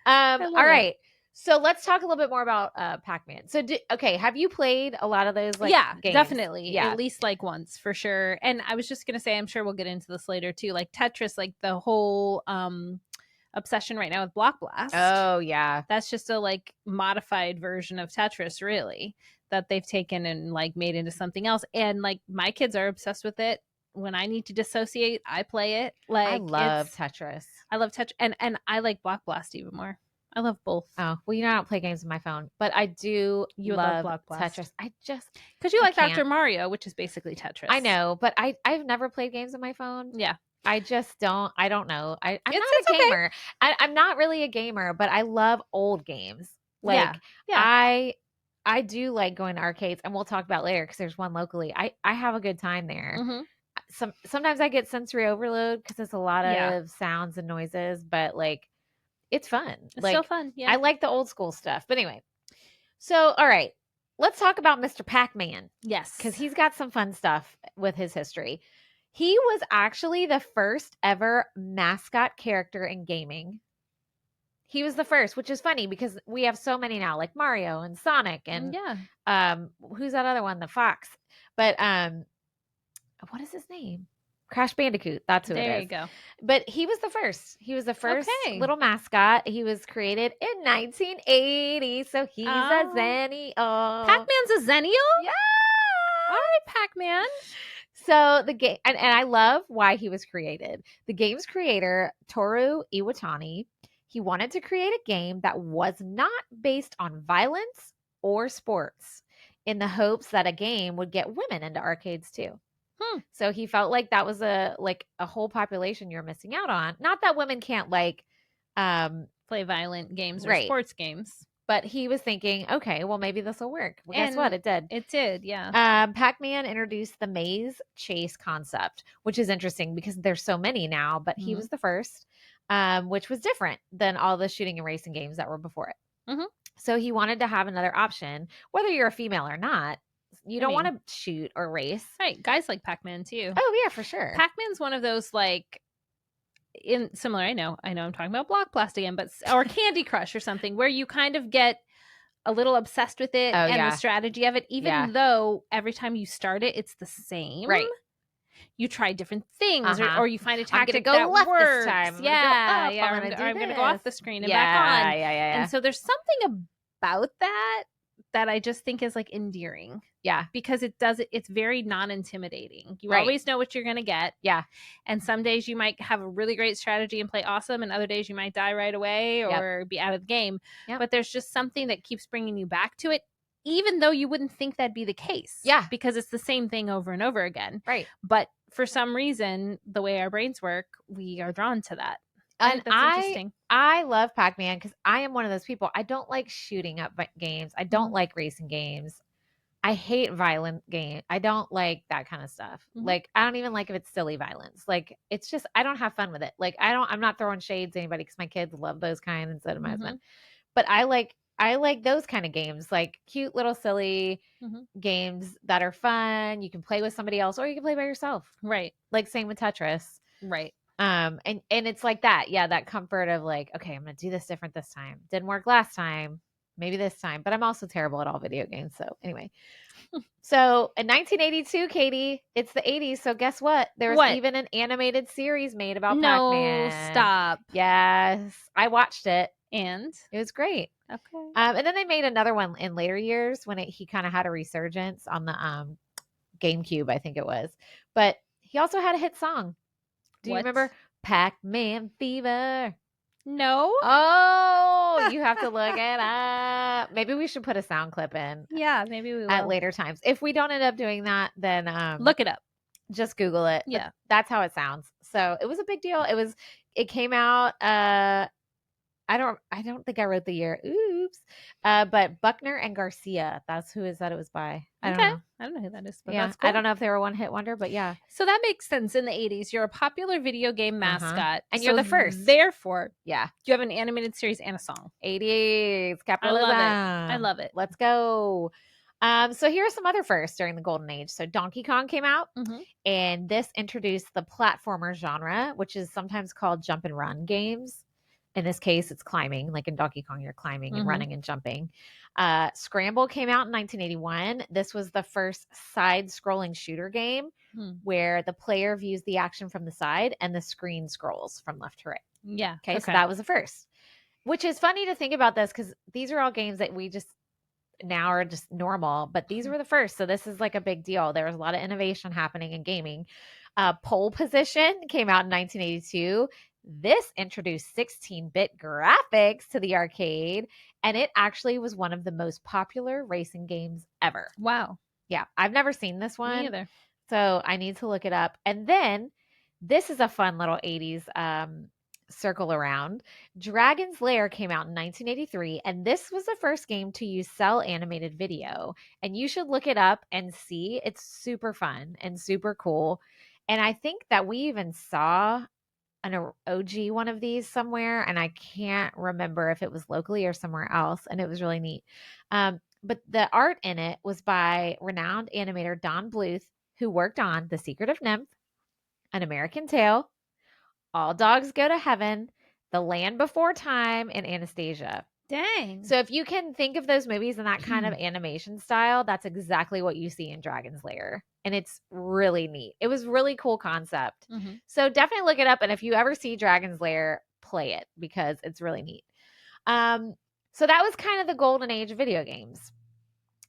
I love All it. right. So let's talk a little bit more about Pac-Man. So, okay, have you played a lot of those like Yeah, games? definitely. Yeah. At least like once for sure. And I was just gonna say, I'm sure we'll get into this later too. Like Tetris, like the whole obsession right now with Block Blast. Oh yeah. That's just a like modified version of Tetris, really, that they've taken and like made into something else. And like my kids are obsessed with it. When I need to dissociate, I play it. Like I love Tetris. I love Tetris, and I like Block Blast even more. I love both. Oh, well, you know, I don't play games on my phone, but I do You would love love Block Blast. Tetris. I just because you I like Dr. can't. Mario, which is basically Tetris. I know, but I've never played games on my phone. Yeah. I just don't. I don't know. I'm not It's a okay. gamer. I'm not really a gamer, but I love old games. Like Yeah. I do like going to arcades, and we'll talk about later because there's one locally. I have a good time there. Mhm. Sometimes I get sensory overload because it's a lot Yeah. of sounds and noises, but like it's fun. It's Like still fun. Yeah. I like the old school stuff. But anyway, so all right, let's talk about Mr. Pac-Man Yes. because he's got some fun stuff with his history. He was actually the first ever mascot character in gaming. He was the first, which is funny because we have so many now, like Mario and Sonic and who's that other one? The Fox. But what is his name? Crash Bandicoot. That's who it is. There you go. But he was the first. He was the first little mascot. He was created in 1980. So he's a Xennial. Pac-Man's a Xennial? Yeah. All right, Pac-Man. So the game, and I love why he was created. The game's creator, Toru Iwatani, he wanted to create a game that was not based on violence or sports in the hopes that a game would get women into arcades too. So he felt like that was a whole population you're missing out on. Not that women can't play violent games or sports games. But he was thinking, okay, well, maybe this will work. Well, guess what? It did. It did, yeah. Pac-Man introduced the maze chase concept, which is interesting because there's so many now, but he was the first, which was different than all the shooting and racing games that were before it. So he wanted to have another option, whether you're a female or not. You don't want to shoot or race. Right. Guys like Pac-Man too. Oh, yeah, for sure. Pac-Man's one of those like similar, I know I'm talking about Block Blast again, but or Candy Crush or something where you kind of get a little obsessed with it the strategy of it, even though every time you start it, it's the same. Right. You try different things or you find a tactic go that left works. This time. I'm going to go off the screen and back on. Yeah. And so there's something about that I just think is like endearing. Yeah. Because it's very non-intimidating. You always know what you're going to get. Yeah. And some days you might have a really great strategy and play awesome, and other days you might die right away or be out of the game. Yep. But there's just something that keeps bringing you back to it, even though you wouldn't think that'd be the case. Yeah. Because it's the same thing over and over again. Right. But for some reason, the way our brains work, we are drawn to that. And I love Pac-Man because I am one of those people. I don't like shooting up games. I don't like racing games. I hate violent games. I don't like that kind of stuff. Like, I don't even like if it's silly violence. Like, it's just, I don't have fun with it. Like, I'm not throwing shades at anybody because my kids love those kind instead of my husband. But I like those kind of games, like cute little silly games that are fun. You can play with somebody else or you can play by yourself. Right. Like same with Tetris. Right. And it's like that. Yeah. That comfort of like, okay, I'm going to do this different this time. Didn't work last time. maybe this time, but I'm also terrible at all video games. So anyway, so in 1982, Katie, it's the 80s. So guess what? There was What? even an animated series made about No, Pac-Man. stop. Yes, I watched it. And It was great. okay. And then they made another one in later years when he kind of had a resurgence on the GameCube, I think it was. But he also had a hit song. Do you What? remember Pac-Man Fever? No. Oh, you have to look it up. Maybe we should put a sound clip in Yeah, maybe we at will. later times. If we don't end up doing that, then Look it up. just Google it. But Yeah. that's how it sounds. So it was a big deal. It came out I don't think I wrote the year. Oops. But Buckner and Garcia, that's who is that it was by. I don't Okay. know. I don't know who that is, but Yeah. that's cool. I don't know if they were one hit wonder, but yeah. So that makes sense. In the 80s, you're a popular video game mascot. And you're so the first. Therefore, Yeah. you have an animated series and a song. 80s capitalism. I love it. Let's go. So here are some other firsts during the golden age. So Donkey Kong came out, and this introduced the platformer genre, which is sometimes called jump and run games. In this case, it's climbing. Like in Donkey Kong, you're climbing and running and jumping. Scramble came out in 1981. This was the first side-scrolling shooter game where the player views the action from the side and the screen scrolls from left to right. Yeah. Okay. So that was the first, which is funny to think about this because these are all games that we just now are just normal, but these were the first. So this is like a big deal. There was a lot of innovation happening in gaming. Pole Position came out in 1982. This introduced 16-bit graphics to the arcade, and it actually was one of the most popular racing games ever. Wow. Yeah, I've never seen this one. Me either. So I need to look it up. And then this is a fun little 80s circle around. Dragon's Lair came out in 1983, and this was the first game to use cell animated video. And you should look it up and see. It's super fun and super cool. And I think that we even saw an OG one of these somewhere, and I can't remember if it was locally or somewhere else, and it was really neat. But the art in it was by renowned animator Don Bluth, who worked on The Secret of Nymph, An American Tail, All Dogs Go to Heaven, The Land Before Time, and Anastasia. Dang. So if you can think of those movies in that kind of animation style, that's exactly what you see in Dragon's Lair. And it's really neat. It was really cool concept. So definitely look it up. And if you ever see Dragon's Lair, play it because it's really neat. So that was kind of the golden age of video games.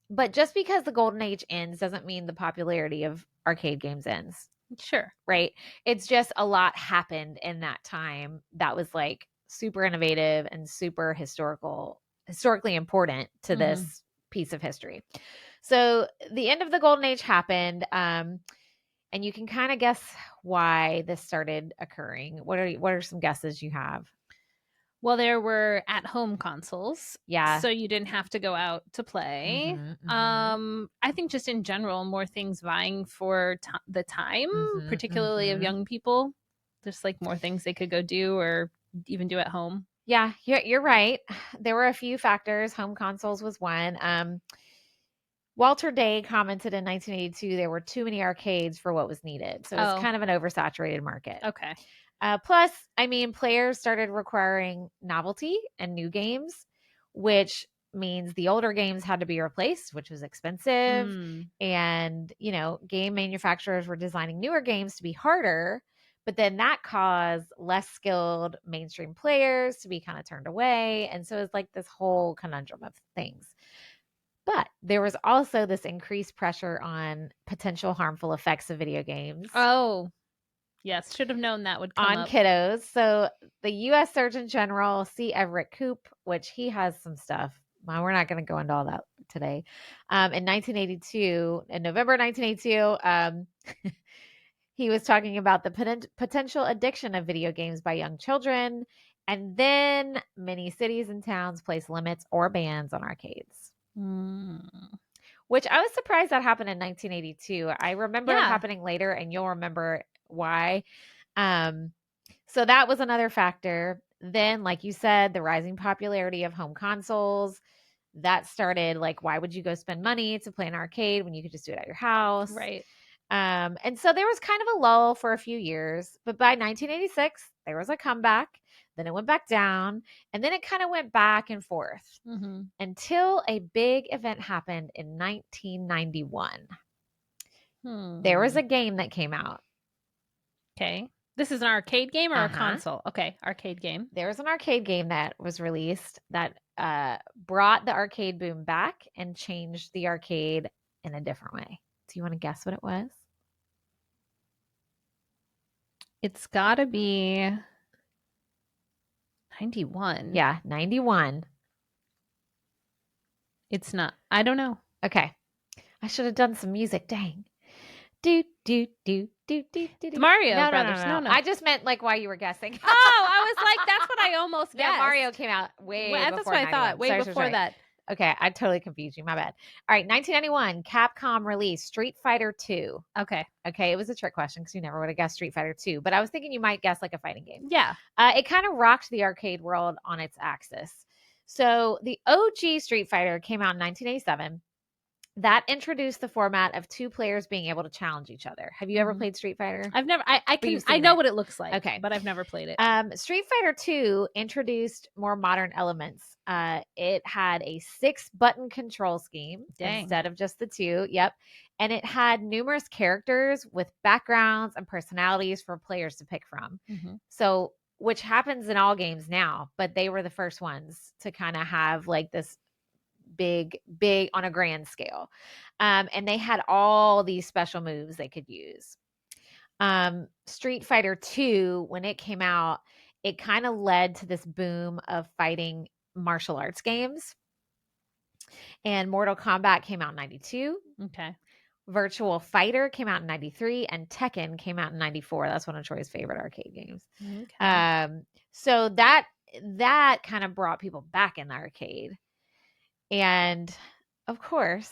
But just because the golden age ends doesn't mean the popularity of arcade games ends. Sure. Right? It's just a lot happened in that time that was like super innovative and super historically important to this piece of history. So the end of the golden age happened, and you can kind of guess why this started occurring. What are some guesses you have? Well, there were at-home consoles. Yeah. So you didn't have to go out to play. I think just in general, more things vying for the time, particularly of young people. Just like more things they could go do or even do at home. Yeah, you're right. There were a few factors. Home consoles was one. Walter Day commented in 1982 there were too many arcades for what was needed. So it's kind of an oversaturated market. Okay. Plus, I mean, players started requiring novelty and new games, which means the older games had to be replaced, which was expensive. And, game manufacturers were designing newer games to be harder, but then that caused less skilled mainstream players to be kind of turned away. And so it's like this whole conundrum of things. But there was also this increased pressure on potential harmful effects of video games. Oh, yes. Should have known that would come on kiddos. So the U.S. Surgeon General, C. Everett Koop, which he has some stuff. Well, we're not going to go into all that today. In 1982, in November 1982, he was talking about the potential addiction of video games by young children. And then many cities and towns placed limits or bans on arcades. Which I was surprised that happened in 1982. I remember it happening later, and you'll remember why. So that was another factor. Then, like you said, the rising popularity of home consoles. That started like, why would you go spend money to play an arcade when you could just do it at your house? Right. And so there was kind of a lull for a few years, but by 1986, there was a comeback. then it went back down, and then it kind of went back and forth until a big event happened in 1991. There was a game that came out. Okay. This is an arcade game or a console? Okay, arcade game. There was an arcade game that was released that brought the arcade boom back and changed the arcade in a different way. Do you want to guess what it was? It's got to be 91. Yeah, 91. It's not. I don't know. Okay. I should have done some music. Dang. Do, do, do, do, do, do. The Mario Brothers. No. I just meant like while you were guessing. Oh, I was like, that's what I almost guessed. Yeah, Mario came out way before That's what I thought. Way before that. Okay, I totally confused you. My bad. All right, 1991, Capcom released Street Fighter 2. Okay, it was a trick question because you never would have guessed Street Fighter 2, but I was thinking you might guess like a fighting game. Yeah. It kind of rocked the arcade world on its axis. So the OG Street Fighter came out in 1987. That introduced the format of two players being able to challenge each other. Have you ever played Street Fighter? I've never. I know what it looks like. Okay, but I've never played it. Street Fighter 2 introduced more modern elements. It had a 6-button control scheme instead of just the 2. Yep, and it had numerous characters with backgrounds and personalities for players to pick from. So, which happens in all games now, but they were the first ones to kind of have like this big on a grand scale. And they had all these special moves they could use. Street Fighter 2, when it came out, it kind of led to this boom of fighting martial arts games. And Mortal Kombat came out in 92. Okay. Virtual Fighter came out in 93, and Tekken came out in 94. That's one of Troy's favorite arcade games. Okay. So that kind of brought people back in the arcade. And of course,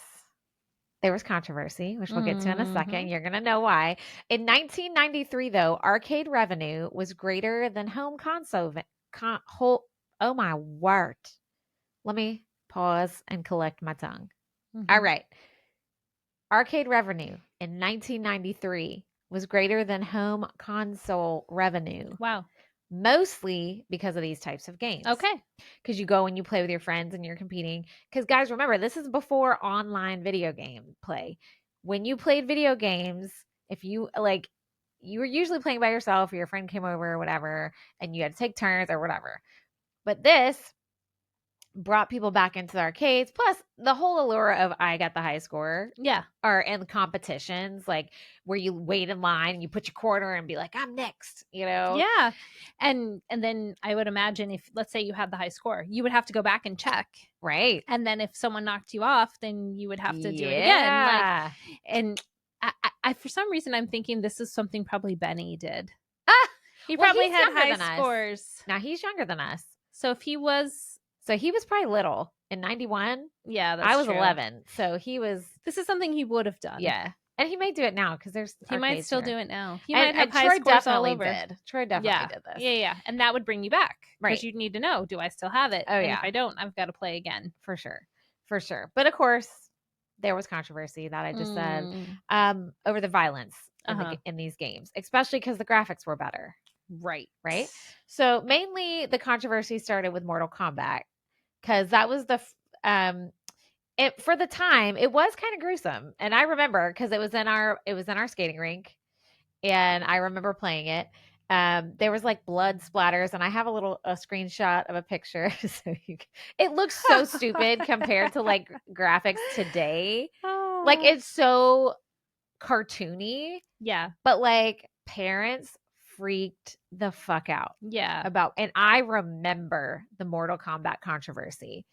there was controversy, which we'll get to in a second. You're going to know why. In 1993, though, arcade revenue was greater than home console. Oh, my word. Let me pause and collect my tongue. All right. Arcade revenue in 1993 was greater than home console revenue. Wow. Mostly because of these types of games. Okay. Because you go and you play with your friends and you're competing. Because guys, remember, this is before online video game play. When you played video games, if you you were usually playing by yourself or your friend came over or whatever, and you had to take turns or whatever. But this brought people back into the arcades. Plus, the whole allure of I got the high score. Yeah. Or in competitions, like where you wait in line and you put your quarter and be like, I'm next, you know? Yeah. And then I would imagine if, let's say you had the high score, you would have to go back and check. Right. And then if someone knocked you off, then you would have to do it again. And I for some reason, I'm thinking this is something probably Benny did. He probably had high scores. Now he's younger than us. So if he was... So he was probably little in 91. Yeah, that's I was true. 11. So he was. This is something he would have done. Yeah. And he may do it now because there's. He might still do it now. He might have high scores all over. Troy definitely did this. Yeah. And that would bring you back. Right. Because you'd need to know, do I still have it? Oh, and if I don't, I've got to play again. For sure. But of course, there was controversy that I just said over the violence in these games, especially because the graphics were better. Right. So mainly the controversy started with Mortal Kombat. Because that was for the time, it was kind of gruesome. And I remember because it was in our skating rink, and I remember playing it. There was like blood splatters, and I have a screenshot of a picture. So it looks so stupid compared to like graphics today. Like it's so cartoony. Yeah. But like parents freaked the fuck out. Yeah. And I remember the Mortal Kombat controversy.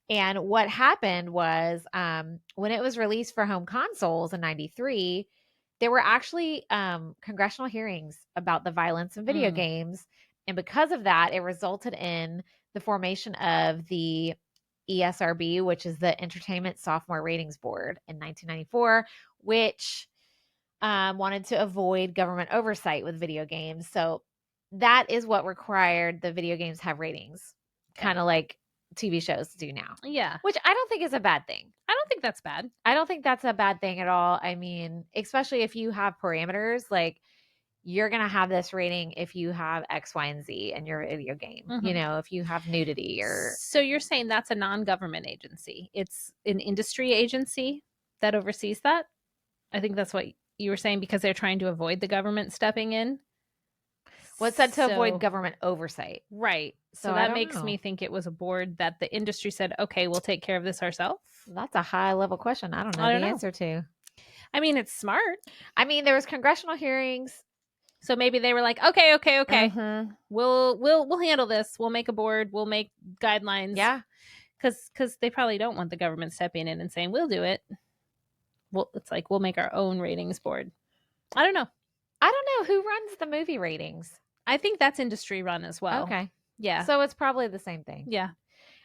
And what happened was when it was released for home consoles in 93, there were actually congressional hearings about the violence in video games. And because of that, it resulted in the formation of the ESRB, which is the Entertainment Software Ratings Board in 1994, which wanted to avoid government oversight with video games. So that is what required the video games have ratings, kind of like TV shows do now. Yeah. Which I don't think is a bad thing. I don't think that's bad. I don't think that's a bad thing at all. I mean, especially if you have parameters, like you're going to have this rating if you have X, Y, and Z in your video game. Mhm. You know, if you have nudity or. So you're saying that's a non-government agency. It's an industry agency that oversees that? I think that's what you were saying, because they're trying to avoid the government stepping in. What's said to avoid So- government oversight? Right. So So I that don't makes know. me think it was a board that the industry said, okay, we'll take care of this ourselves. That's a high level question. I don't know the answer to. I mean, it's smart. I mean, there was congressional hearings. So maybe they were like, okay. Uh-huh. We'll handle this. We'll make a board. We'll make guidelines. Yeah. Because they probably don't want the government stepping in and saying, we'll do it. Well, it's like, we'll make our own ratings board. I don't know. I don't know who runs the movie ratings. I think that's industry run as well. Okay. Yeah. So it's probably the same thing. Yeah.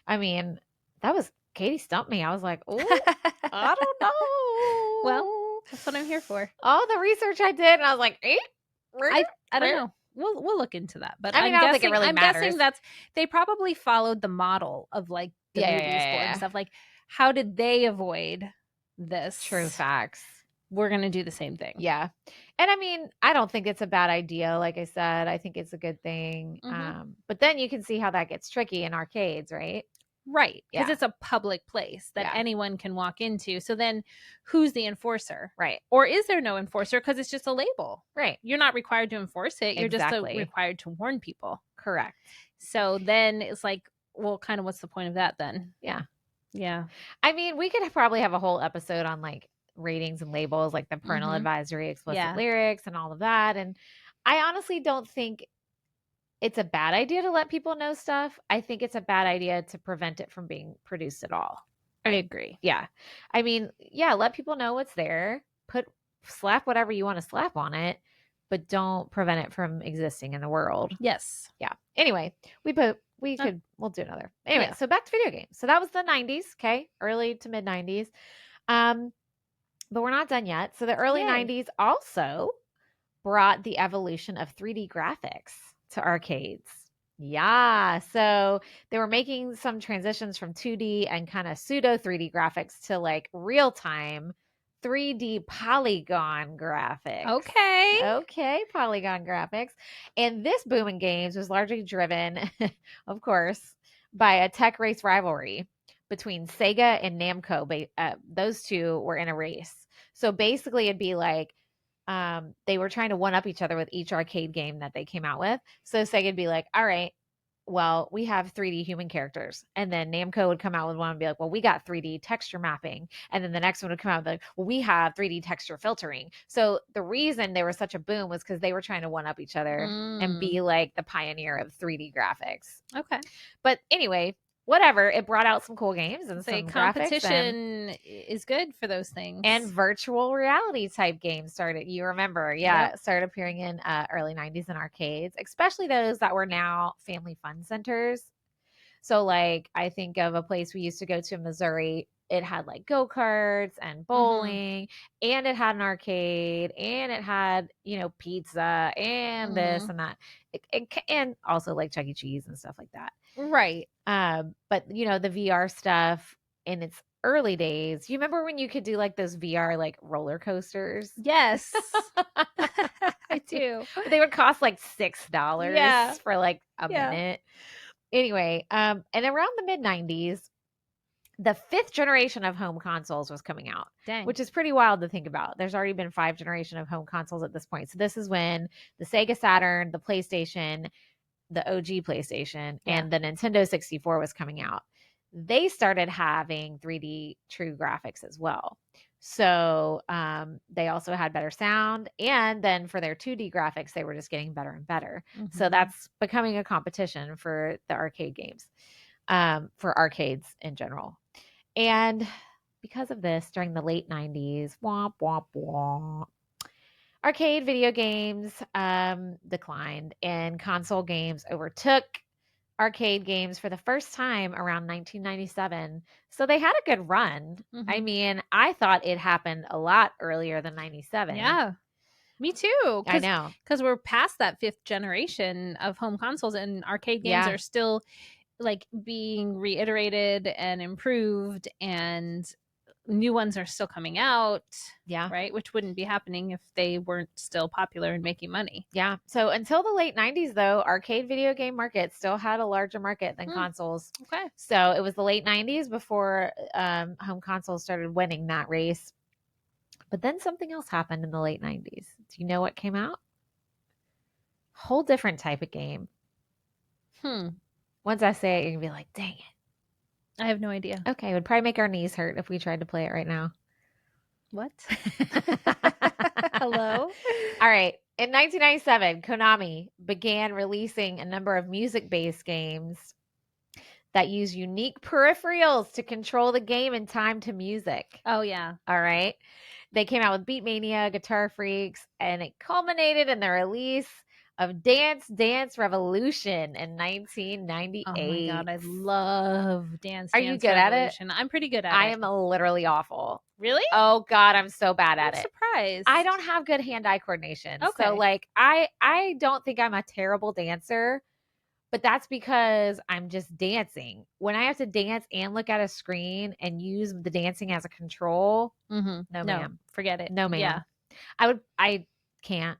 I mean, that was Katie stumped me. I was like, oh, I don't know. Well, that's what I'm here for. All the research I did, and I was like, I don't know. We'll look into that. But I mean, I don't think it really I'm matters. guessing that's they probably followed the model of like the movies board and stuff. Like, how did they avoid this? True facts. We're gonna do the same thing. Yeah. And I mean, I don't think it's a bad idea. Like I said, I think it's a good thing. But then you can see how that gets tricky in arcades, right? Right. Because Yeah. it's a public place that Yeah. anyone can walk into. So then who's the enforcer? Right. Or is there no enforcer because it's just a label? Right. You're not required to enforce it. You're Exactly. just required to warn people. Correct. So then it's like, well, kind of what's the point of that then? Yeah. Yeah. I mean, we could probably have a whole episode on like ratings and labels, like the parental advisory, explicit lyrics, and all of that. And I honestly don't think it's a bad idea to let people know stuff. I think it's a bad idea to prevent it from being produced at all. I agree. Yeah. I mean, yeah, let people know what's there. Slap whatever you want to slap on it, but don't prevent it from existing in the world. Yes. Yeah. Anyway, we'll do another. Anyway, Yeah. so back to video games. So that was the 90s, okay? Early to mid 90s. But we're not done yet. So the early 90s also brought the evolution of 3D graphics to arcades. Yeah. So they were making some transitions from 2D and kind of pseudo 3D graphics to like real time 3D polygon graphics. Okay, polygon graphics. And this boom in games was largely driven, of course, by a tech race rivalry between Sega and Namco. Those two were in a race. So basically it'd be like they were trying to one up each other with each arcade game that they came out with. So Sega'd be like, all right, well, we have 3D human characters. And then Namco would come out with one and be like, well, we got 3D texture mapping. And then the next one would come out and be like, well, we have 3D texture filtering. So the reason they were such a boom was because they were trying to one up each other and be like the pioneer of 3D graphics. Okay. But anyway, whatever, it brought out some cool games and some competition is good for those things. And virtual reality type games started. You remember, started appearing in early 90s in arcades, especially those that were now family fun centers. So like I think of a place we used to go to in Missouri. It had like go-karts and bowling, and it had an arcade, and it had, pizza and this and that. And also like Chuck E. Cheese and stuff like that. Right. But the VR stuff in its early days, you remember when you could do like those VR like roller coasters? Yes. I do. But they would cost like $6 for like a minute. Anyway, and around the mid 90s, the 5th generation of home consoles was coming out. Dang. Which is pretty wild to think about. There's already been 5 generations of home consoles at this point. So this is when the Sega Saturn, the PlayStation, the OG PlayStation, and the Nintendo 64 was coming out. They started having 3D true graphics as well. So they also had better sound. And then for their 2D graphics, they were just getting better and better. So that's becoming a competition for the arcade games, for arcades in general. And because of this, during the late 90s, womp, womp, womp, arcade video games declined, and console games overtook arcade games for the first time around 1997. So they had a good run. I mean, I thought it happened a lot earlier than 97. Yeah. Me too. I know. Because we're past that 5th generation of home consoles, and arcade games are still like being reiterated and improved, and new ones are still coming out. Yeah. Right. Which wouldn't be happening if they weren't still popular and making money. Yeah. So until the late 90s, though, arcade video game market still had a larger market than consoles. Okay. So it was the late 90s before home consoles started winning that race. But then something else happened in the late 90s. Do you know what came out? Whole different type of game. Once I say it, you're going to be like, dang it. I have no idea. Okay. It would probably make our knees hurt if we tried to play it right now. What? Hello? All right. In 1997, Konami began releasing a number of music-based games that use unique peripherals to control the game in time to music. Oh, yeah. All right. They came out with Beatmania, Guitar Freaks, and it culminated in the release of Dance Dance Revolution in 1998. Oh my God, I love Dance Are Dance you good Revolution. at it? I'm pretty good at it. I am literally awful. Really? Oh God, I'm so bad at I'm it. surprised. I don't have good hand-eye coordination. Okay. So like I don't think I'm a terrible dancer, but that's because I'm just dancing. When I have to dance and look at a screen and use the dancing as a control, no ma'am. Forget it. No ma'am. Yeah. I can't.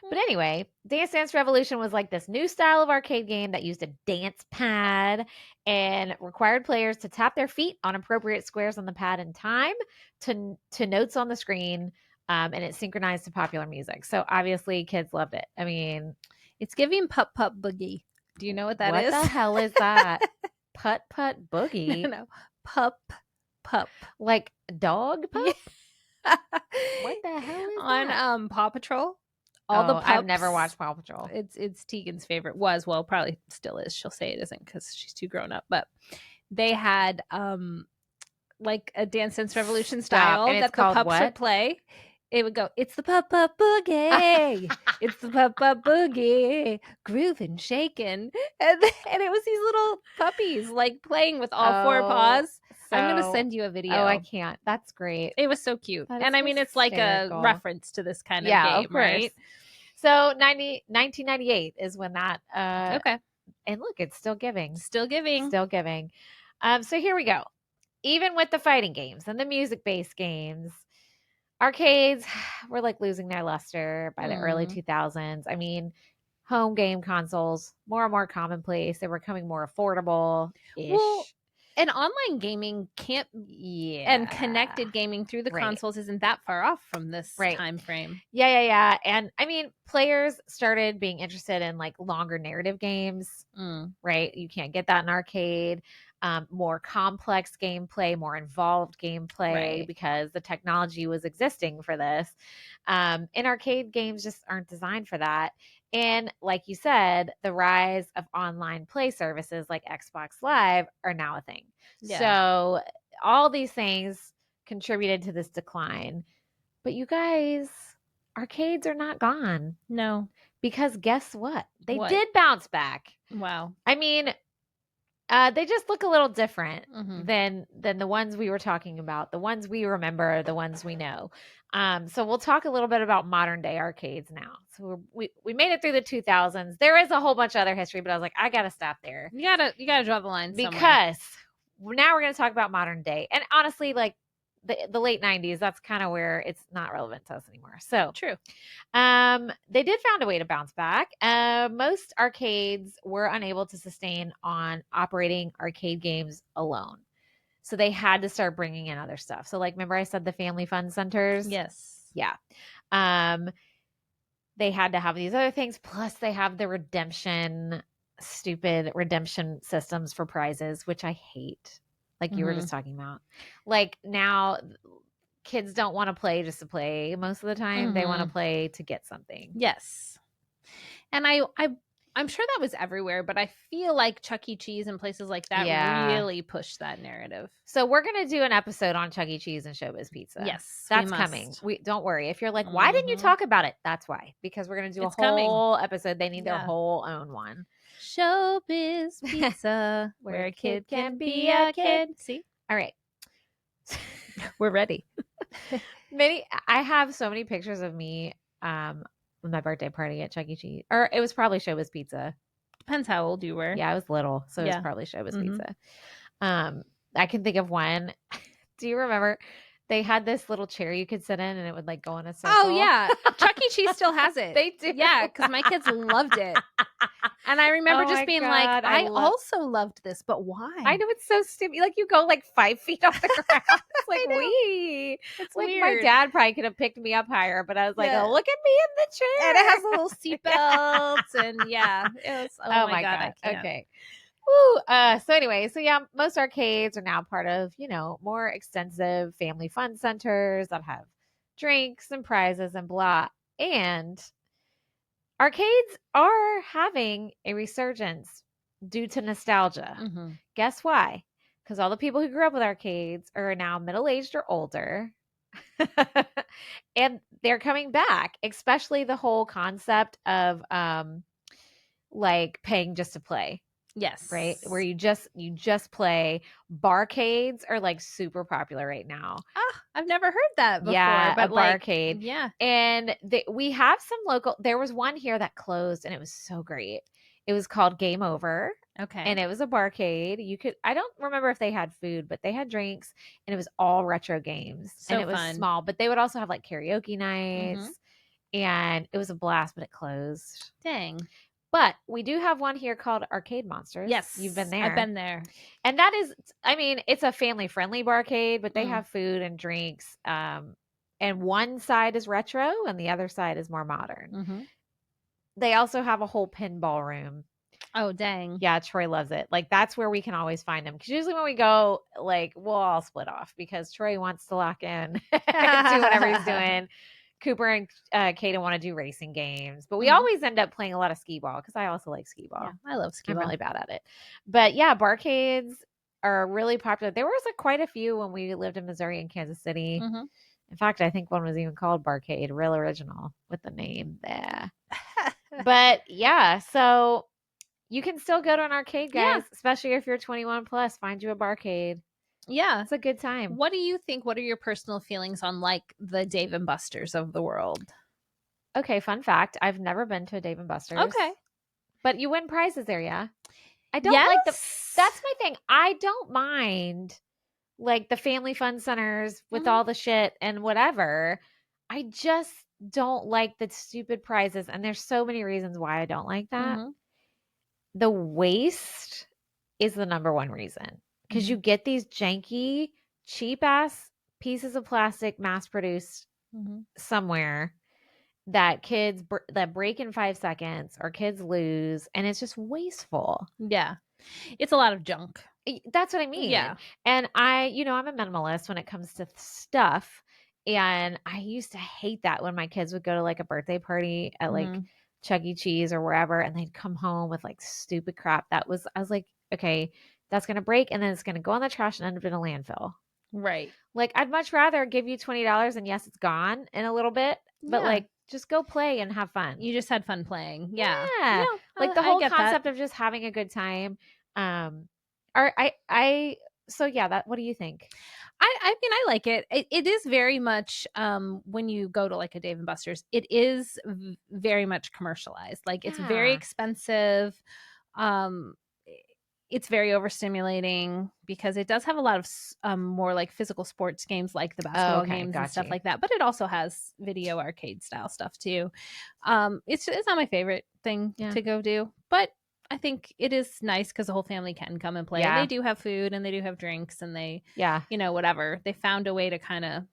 But anyway, Dance Dance Revolution was like this new style of arcade game that used a dance pad and required players to tap their feet on appropriate squares on the pad in time to notes on the screen, and it synchronized to popular music. So obviously, kids loved it. I mean, it's giving Putt Putt Boogie. Do you know what that is? What the hell is that? Putt Putt Boogie? No. Pup. Like dog pup? Yeah. What the hell is on that? Paw Patrol? All the pups, I've never watched Paw Patrol. It's Tegan's favorite. Well, probably still is. She'll say it isn't because she's too grown up. But they had like a Dance Dance Revolution style that the pups would play. It would go, it's the Pup Pup Boogie. It's the Pup Pup Boogie. Grooving, shaking. And it was these little puppies like playing with all four paws. I'm going to send you a video. Oh, I can't. That's great. It was so cute. And I mean, it's like a reference to this kind of game, right? So 1998 is when that. Okay. And look, it's still giving. Still giving. Still giving. So here we go. Even with the fighting games and the music-based games, arcades were like losing their luster by the early 2000s. I mean, home game consoles, more and more commonplace. They were becoming more affordable-ish. Well, and online gaming can't, and connected gaming through the consoles isn't that far off from this time frame. Yeah. And I mean, players started being interested in like longer narrative games, right? You can't get that in arcade. More complex gameplay, more involved gameplay, because the technology was existing for this. And arcade games just aren't designed for that. And like you said, the rise of online play services like Xbox Live are now a thing. Yeah. So all these things contributed to this decline. But you guys, arcades are not gone. No. Because guess what? They did bounce back. Wow. I mean, they just look a little different than the ones we were talking about, the ones we remember, the ones we know. So we'll talk a little bit about modern day arcades now. So we made it through the 2000s. There is a whole bunch of other history, but I was like, I gotta stop there. You gotta draw the line because somewhere. Now we're gonna talk about modern day. And honestly, like the late 90s, that's kind of where it's not relevant to us anymore. So true. They did find a way to bounce back. Most arcades were unable to sustain on operating arcade games alone. So they had to start bringing in other stuff. So like, remember I said the family fun centers? Yes. Yeah. They had to have these other things. Plus they have the stupid redemption systems for prizes, which I hate. Like you were just talking about. Like now kids don't want to play just to play most of the time. They want to play to get something. Yes. And I'm sure that was everywhere, but I feel like Chuck E. Cheese and places like that really pushed that narrative. So we're going to do an episode on Chuck E. Cheese and Showbiz Pizza. Yes. That's coming. Don't worry. If you're like, why didn't you talk about it? That's why. Because we're going to do a whole episode. They need their whole own one. Showbiz Pizza, where a kid can be a kid. See? All right. We're ready. I have so many pictures of me with my birthday party at Chuck E. Cheese. Or it was probably Showbiz Pizza. Depends how old you were. Yeah, I was little. So it was probably Showbiz Pizza. I can think of one. Do you remember they had this little chair you could sit in and it would like go in a Oh, circle? yeah. Chuck E. Cheese still has it. They do. Yeah, because my kids loved it. And I remember Oh just my being like, God, I also loved this, but I why? know it's so stupid. Like you go like 5 feet off the ground. It's like, I know. wee. It's Like my weird. dad probably could have picked me up higher, but I was like, Yeah. oh, look at me in the chair. And it has a little Yeah. seatbelt. And yeah, it was, Oh my my God, God. I can't. Okay. Woo. So anyway, so yeah, most arcades are now part of, more extensive family fun centers that have drinks and prizes and blah. And arcades are having a resurgence due to nostalgia. Mhm. Guess why? Because all the people who grew up with arcades are now middle aged or older. And they're coming back, especially the whole concept of like paying just to play, right? Yes. Where you just play. Barcades are like super popular right now. Ah, I've never heard that before, Yeah, a but like, barcade. yeah. And we have some local, there was one here that closed and it was so great. It was called Game Over Okay. and it was a barcade. I don't remember if they had food, but they had drinks and it was all retro games. So And it was fun. small, but they would also have like karaoke nights Mhm. and it was a blast, but it closed. Dang. But we do have one here called Arcade Monsters. Yes. You've been there. I've been there. And that is, I mean, it's a family friendly barcade, but they Mm. have food and drinks. And one side is retro and the other side is more modern. Mhm. They also have a whole pinball room. Oh, dang. Yeah, Troy loves it. Like that's where we can always find them. Because usually when we go, like we'll all split off because Troy wants to lock in and do whatever he's doing. Cooper and Kaden want to do racing games, but we Mhm. always end up playing a lot of skee ball because I also like skee ball. Yeah, I love skee I'm ball. really bad at it. But yeah, barcades are really popular. There was like quite a few when we lived in Missouri and Kansas City. Mhm. In fact, I think one was even called Barcade, real original with the name there. But yeah, so you can still go to an arcade, Yeah. guys, especially if you're 21 plus. Find you a barcade. Yeah. It's a good time. What do you think? What are your personal feelings on like the Dave and Buster's of the world? Okay, fun fact. I've never been to a Dave and Buster's. Okay. But you win prizes there, yeah? I don't like Yes. that's my thing. I don't mind like the family fun centers with Mhm. all the shit and whatever. I just don't like the stupid prizes. And there's so many reasons why I don't like that. Mhm. The waste is the number one reason because you Mhm. get these janky, cheap ass pieces of plastic mass produced Mhm. somewhere that that break in 5 seconds or kids lose, and it's just wasteful. Yeah. It's a lot of junk. That's what I mean. Yeah. And I'm a minimalist when it comes to stuff. And I used to hate that when my kids would go to like a birthday party at like Mhm. Chuck E. Cheese or wherever, and they'd come home with like stupid crap. I was like, okay, that's going to break and then it's going to go in the trash and end up in a landfill. Right. Like, I'd much rather give you $20 and yes, it's gone in a little bit, but Yeah. like, just go play and have fun. You just had fun playing. Yeah. Yeah. No, Like the I whole get concept that. of just having a good time. Or so yeah, what do you think? I mean, I like it. It is very much when you go to like a Dave and Buster's, it is very much commercialized. Like it's very Yeah. expensive. Um it's very overstimulating because it does have a lot of more like physical sports games like the basketball Okay, games and got stuff you. like that, but it also has video arcade style stuff too. It's not my favorite thing Yeah. to go do, but I think it is nice because the whole family can come and play. Yeah. They do have food and they do have drinks and they, Yeah. whatever. They found a way to kind of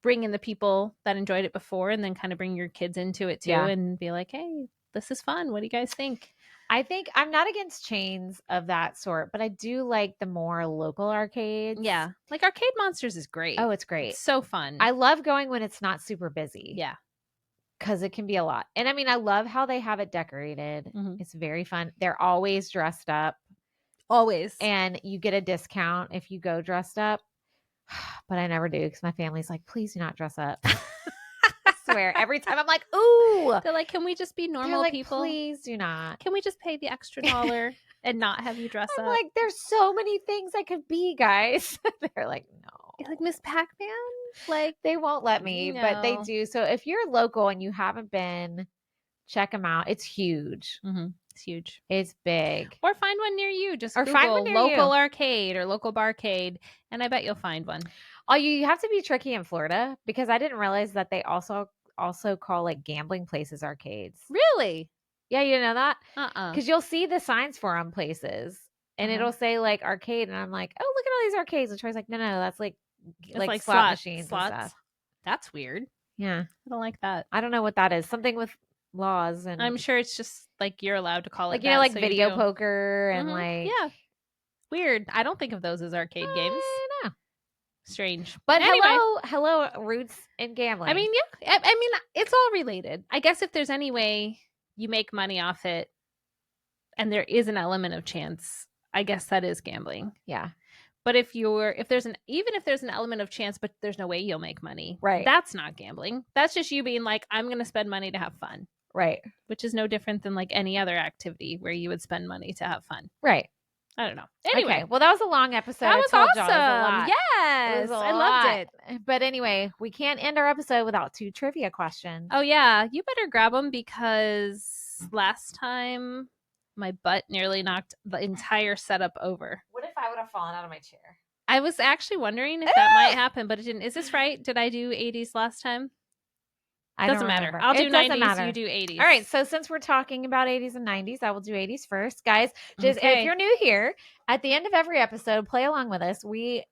bring in the people that enjoyed it before and then kind of bring your kids into it too Yeah. and be like, hey, this is fun. What do you guys think? I think I'm not against chains of that sort, but I do like the more local arcades. Yeah. Like Arcade Monsters is great. Oh, it's great. It's so fun. I love going when it's not super busy. Yeah. Because it can be a lot. And I mean, I love how they have it decorated. Mhm. It's very fun. They're always dressed up. Always. And you get a discount if you go dressed up. But I never do because my family's like, please do not dress up. I swear. Every time I'm like, ooh. They're like, can we just be They're normal like, people? please do not. Can we just pay the extra $1 and not have you dress I'm up? like, there's so many things I could be, guys. They're like, no. You're like, Miss Pac-Man? Like, They won't let me, but they no. do. So if you're local and you haven't been, check them out. It's huge. Mhm. It's huge. It's big. Or find one near you. Just Or Google find one near local you. arcade or local barcade, and I bet you'll find one. Oh, you have to be tricky in Florida because I didn't realize that they also call like gambling places arcades. Really? Yeah, you know that? Uh-uh. Because you'll see the signs for them places, and it'll say like arcade, and I'm like, oh, look at all these arcades. And Troy's like, no, that's like slot machines slots. and stuff. That's weird. Yeah, I don't like that. I don't know what that is. Something with laws, and I'm sure it's just like you're allowed to call like it that, like so video poker and like yeah. Weird. I don't think of those as arcade games. I know. Strange. But anyway, hello, roots in gambling. I mean, yeah. I mean, it's all related. I guess if there's any way you make money off it, and there is an element of chance, I guess that is gambling. Yeah. But if there's an element of chance, but there's no way you'll make money, right? That's not gambling. That's just you being like, I'm going to spend money to have fun, right? Which is no different than like any other activity where you would spend money to have fun, right? I don't know. Anyway, okay. Well, that was a long episode. That was awesome. Yes, I loved it. But anyway, we can't end our episode without 2 trivia questions. Oh yeah, you better grab them because last time my butt nearly knocked the entire setup over. What if I would have fallen out of my chair? I was actually wondering if that might happen, but it didn't. Is this right? Did I do 80s last time? Doesn't matter. I'll do 90s, you do 80s. All right, so since we're talking about 80s and 90s, I will do 80s first. Guys, just if you're new here, at the end of every episode, play along with us. We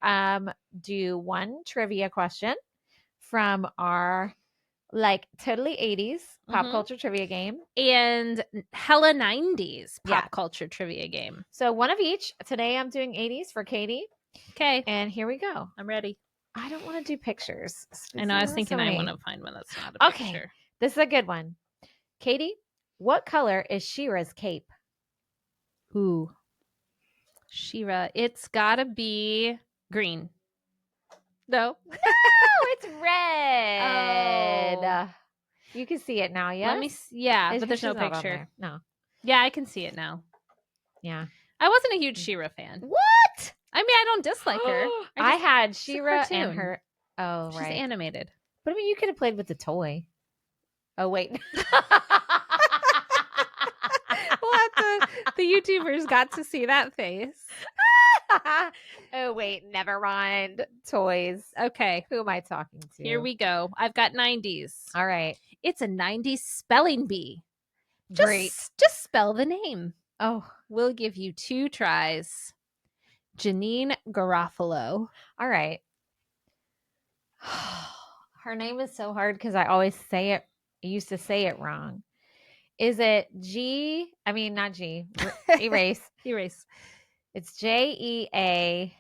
do 1 trivia question from our like totally 80s pop culture trivia game and hella 90s pop culture trivia game. So 1 of each. Today I'm doing 80s for Katie. Okay. And here we go. I'm ready. I don't want to do pictures. I know. I was thinking I want to find one that's not a picture. Okay. This is a good one. Katie, what color is She-Ra's cape? Ooh. She-Ra. It's gotta be green. No. No, it's red. Oh. You can see it now, yes? Let me but there's no picture. No. Yeah, I can see it now. Yeah. I wasn't a huge She-Ra fan. What? I mean, I don't dislike her. I had She-Ra and her. Oh, She's right. She's animated. But I mean, you could have played with the toy. Oh, wait. The YouTubers got to see that face. Oh, wait. Never mind. Toys. Okay. Who am I talking to? Here we go. I've got 90s. All right. It's a 90s spelling bee. Great. Just spell the name. Oh. We'll give you 2 tries. Janine Garofalo. All right. Her name is so hard because I always say it. I used to say it wrong. Is it G? I mean, not G. Erase. Erase. It's Jea.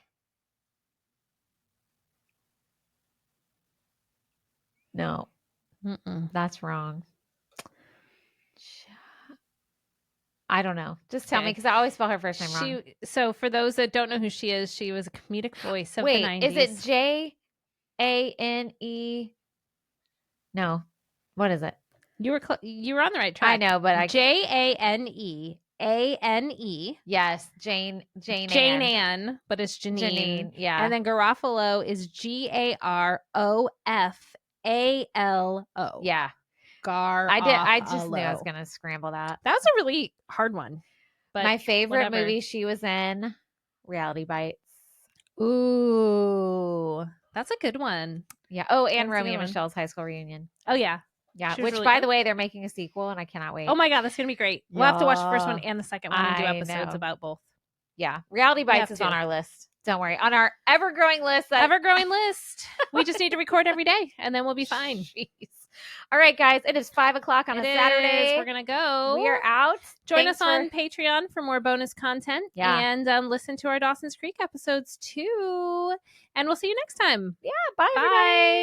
No. That's wrong. I don't know. Just tell me because I always spell her first name wrong. So for those that don't know who she is, she was a comedic voice of the 90s. Is it Jane? No. What is it? You were on the right track. I know, but Janeane. Yes, Jane Ann, but it's Janine. Yeah. And then Garofalo is Garofalo. Yeah. I just knew I was gonna scramble that. That was a really hard one. But my favorite movie she was in, Reality Bites. Ooh, that's a good one. Yeah. Oh, and Romeo and Michelle's High School Reunion. Oh yeah. Yeah, which really by the way, they're making a sequel and I cannot wait. Oh my God, that's going to be great. We'll have to watch the first one and the second one and do episodes about both. Yeah, Reality Bites is on our list. Don't worry. On our ever-growing list. We just need to record every day and then we'll be fine. Jeez. All right, guys. It is 5:00 on a Saturday. We're going to go. We are out. Join us on Patreon for more bonus content. Yeah. And listen to our Dawson's Creek episodes too. And we'll see you next time. Yeah. Bye, everybody.